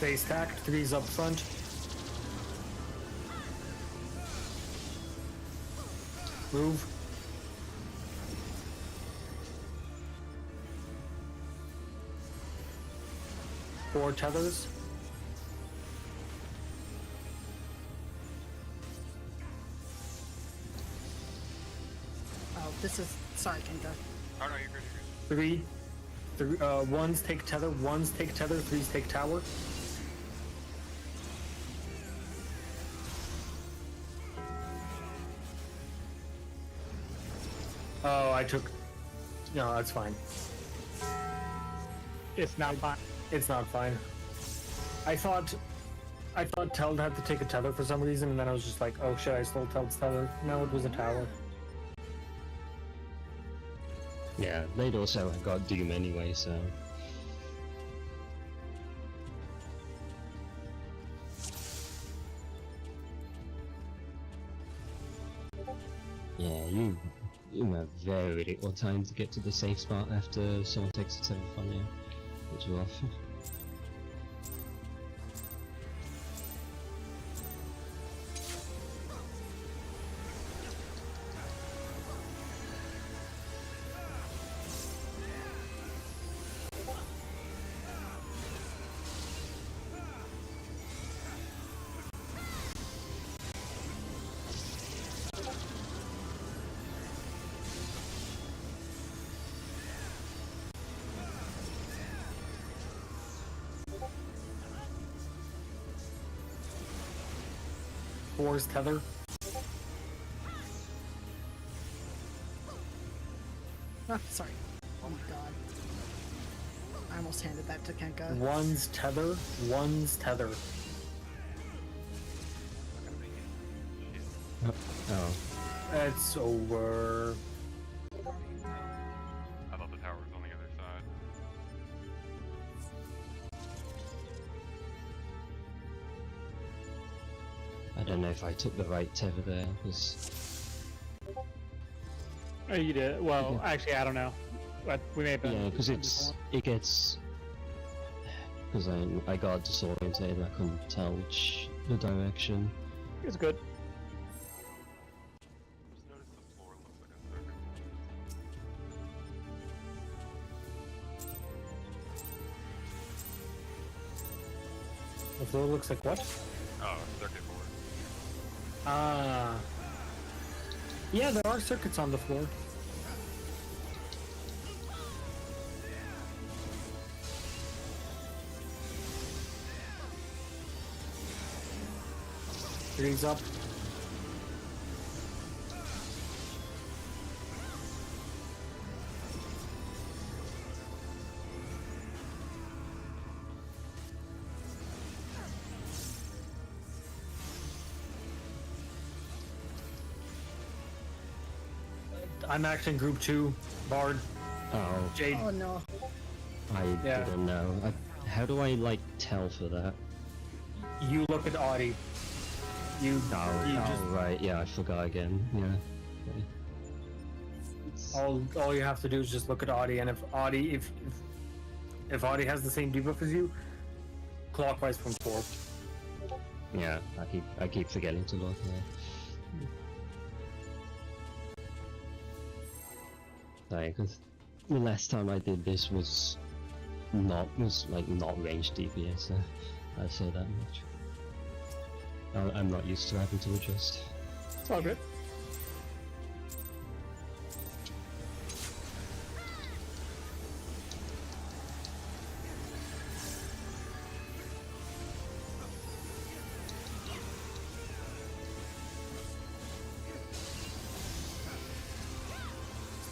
Stay stacked. 3's up front. Move. Four tethers. Oh, this is sorry, Kenka. Oh no, you're good, you're good. Ones take tether, ones take tether, 3's take tower. Oh, I took... No, that's fine. It's not fine. It's not fine. I thought Teld had to take a tether for some reason, and then I was just like, oh shit, I stole Teld's tether. No, it was a tower. Yeah, they'd also have got Doom anyway, so... Yeah, you have very little time to get to the safe spot after someone takes a 7 from you, which is rough. Four's tether. Ah, sorry. Oh my god. I almost handed that to Kenka. One's tether, one's tether. Oh. It's over. I thought the tower was on the other side. I don't know if I took the right tether there, because... Oh, you did. Well, actually, I don't know. But we may have been. Yeah, because it gets... Because I got disoriented, I couldn't tell which the direction. It's good. Just noticed the floor looks like a circuit. The floor looks like what? Oh, circuit board. Ah. Yeah, there are circuits on the floor. Three's up. I'm acting group 2, Bard, Oh, Jade. Oh no. I Yeah. didn't know. How do I, like, tell for that? You look at Audie. You just Right, yeah, I forgot again, yeah. Okay. all you have to do is just look at Audie, and if Audie Audie has the same debuff as you, clockwise from 4. Yeah, I keep forgetting to look, yeah. Sorry, because the last time I did this was not range DPS, so I say that much. I'm not used to having to adjust. It's all good.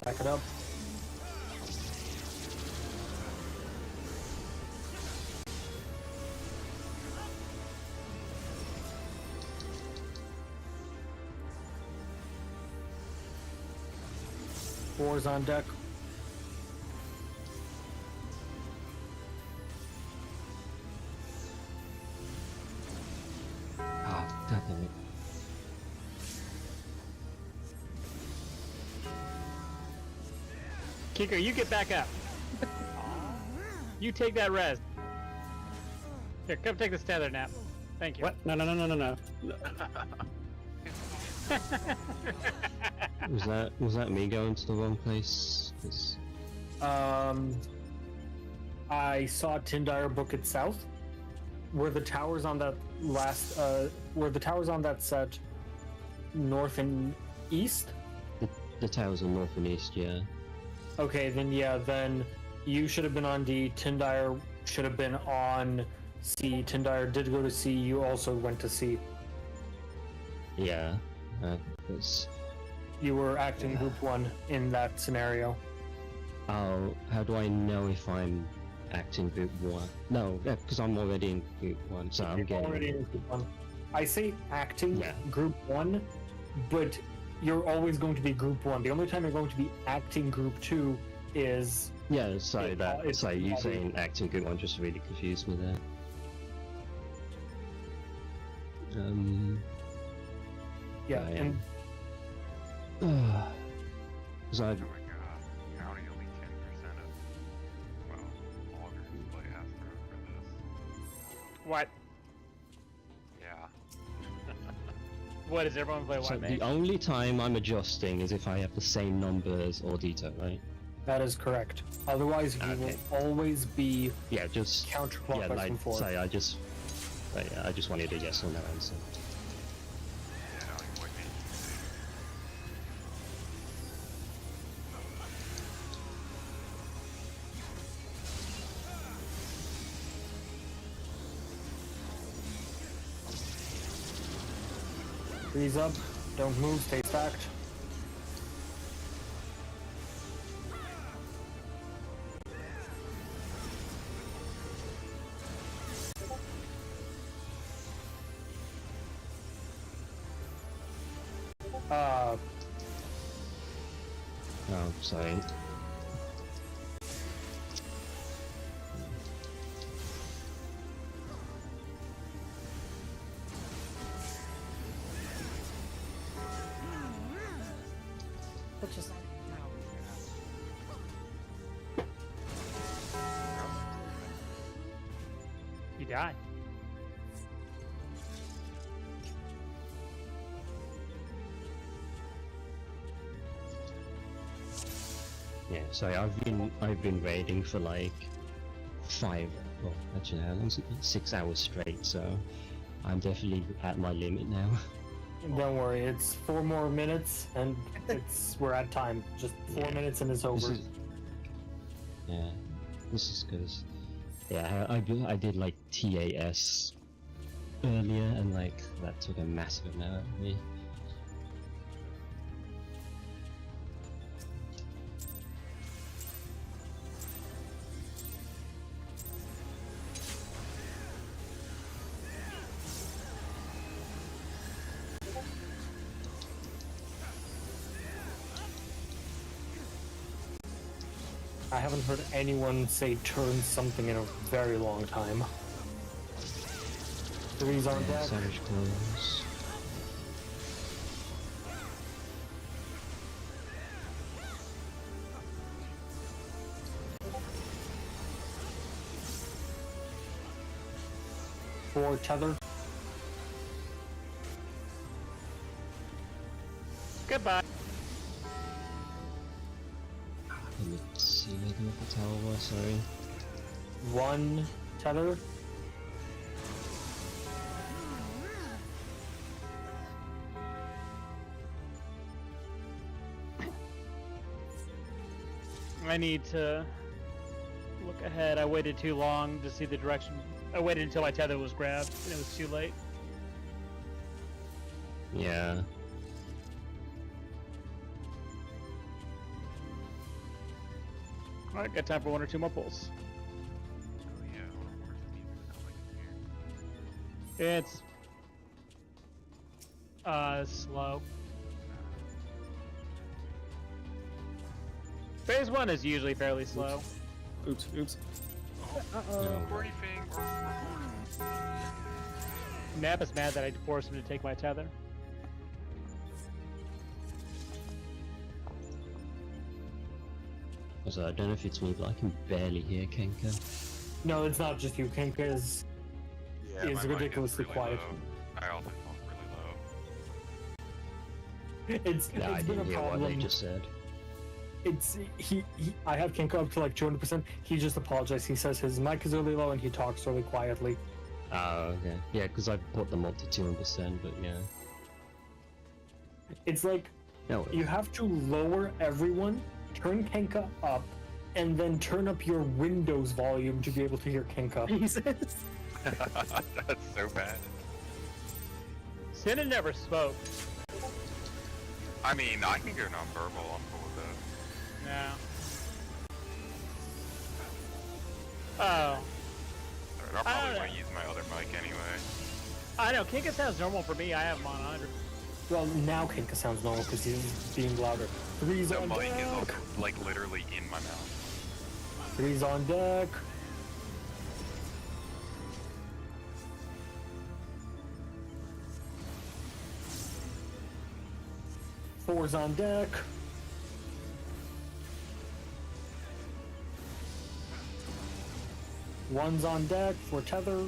Back it up. Four's on deck. Ah, God damn it. Kicker, you get back up. You take that res. Here, come take this tether nap. Thank you. What? No, no, no, no, no, no. Was that me going to the wrong place? 'Cause- I saw Tyndire book it south. Were the towers on that set north and east? the towers are north and east, yeah. Okay, then you should have been on D. Tyndire should have been on C. Tyndire did go to C. You also went to C. Yeah. That's... You were acting group 1 in that scenario. Oh, how do I know if I'm acting group 1? No, yeah, because I'm already in group 1, so I'm You're getting... already in group 1. I say acting Yeah. group 1, but you're always going to be group 1. The only time you're going to be acting group 2 is... Yeah, sorry, it's you probably- saying acting group 1 just really confused me there. Yeah, I and Because I... Oh my god, county only 10% of, well, all groups play Astro for this. What? Yeah. What does everyone play? So What, the mate? only time I'm adjusting is if I have the same numbers or Audito, right? that is correct. Otherwise, you Okay. will always be Yeah, just... counterclockwise Yeah, like, and forward. sorry, I just wanted a yes or no answer. Yeah, like what made you say Freeze up, don't move, stay stacked. Oh, sorry. Which is You died. Yeah, sorry, I've been raiding for like 5, well, actually, how long is it? 6 hours straight, so I'm definitely at my limit now. Don't worry, it's 4 more minutes and we're at time. Just 4 Yeah. minutes and it's This over. is, yeah, this is because, yeah, I did like TAS earlier, and like that took a massive amount out of me. I haven't heard anyone say turn something in a very long time. Three's on Yeah, deck. Savage Claws. Four tether. Goodbye. Let's see what the tower was, sorry. 1 tether. I need to look ahead. I waited too long to see the direction. I waited until my tether was grabbed, and it was too late. Yeah. Alright, got time for 1 or 2 more pulls. Oh yeah, where's the music coming in here? It's slow. Phase 1 is usually fairly slow. Oops, oops. No. Briefing or Nap is mad that I forced him to take my tether. Also, I don't know if it's me, but I can barely hear Kenka. No, it's not just you. Kenka is Yeah, is my mic ridiculously really quiet. low. I also talk really low. It's Yeah, I been a didn't hear what they problem. just said. It's he I have Kinko up to like 200%. He just apologized. He says his mic is really low and he talks really quietly. Oh, okay. Yeah, because I put them up to 200%, but yeah. It's like No, you have to lower everyone, turn Kenka up, and then turn up your Windows volume to be able to hear Kenka. Jesus. That's so bad. Cinna never spoke. I mean, I can go nonverbal. I'm cool with that. No. Oh. Alright, I'll I probably don't want know. to use my other mic anyway. I know, Kinka sounds normal for me. I have him on 100. Well, now Kenka sounds normal because he's being louder. Three's The on mic is deck. also, like, literally in my mouth. Three's on deck. Four's on deck. One's on deck for tether.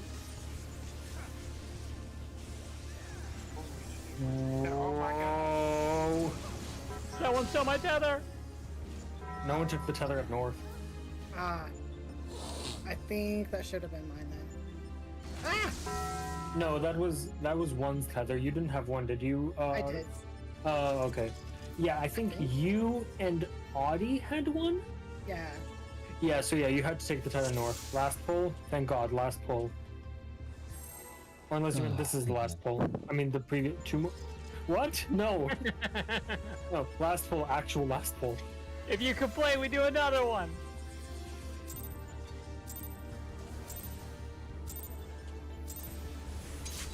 Oh my god. Oh. Someone stole my tether! No one took the tether up north. Ah. I think that should have been mine then. Ah! No, that was one's tether. You didn't have one, did you? I did. Okay. Yeah, I think you and Audie had one. Yeah. Yeah, so yeah, you had to take the tether north. Last pull, thank God, last pull. Or unless you mean this is the last pull. I mean the previous two more. What? No. No, last pull, actual last pull. If you complain, we do another one.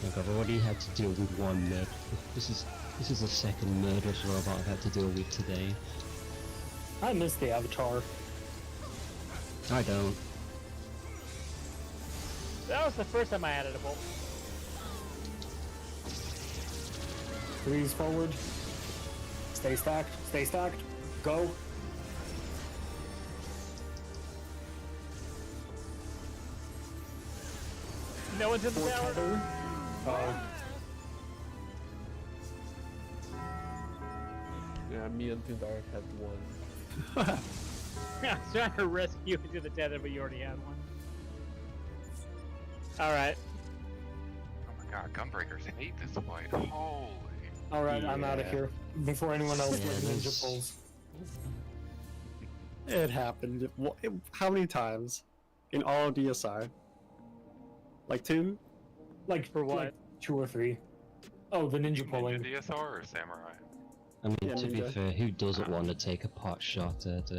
Like, I've already had to deal with one murder. This is the second murder robot I've had to deal with today. I miss the Avatar. I don't. That was the first time I added a bolt. Threes forward. Stay stacked. Stay stacked. Go. No one's in the Four tower. tether. Yeah, me and Tindar had one. I was trying to rescue you into the tether, but you already had one. Alright. Oh my god, Gunbreakers hate this fight. Holy. Alright, I'm out of Yeah. here. Before anyone else Yeah, with ninja this- pulls. It happened. How many times? In all of DSI? Like two? Like, For what? like 2 or 3. Oh, the ninja pulling. Ninja DSR or Samurai? I mean, Yeah, to be Ninja. fair, who doesn't want to take a pot shot at,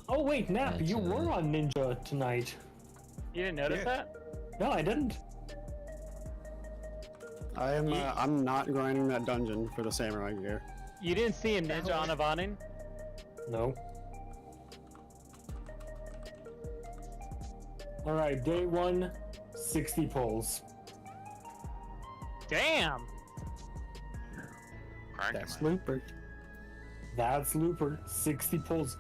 Oh wait, Nap, That's, you were on ninja tonight. You didn't notice Yeah. that? No, I didn't. I'm not grinding that dungeon for the samurai gear. You didn't see a ninja on Avanin? No. Alright, day 1, 60 pulls. Damn! Cranking That's my- Looper. That's Looper, 60 pulls.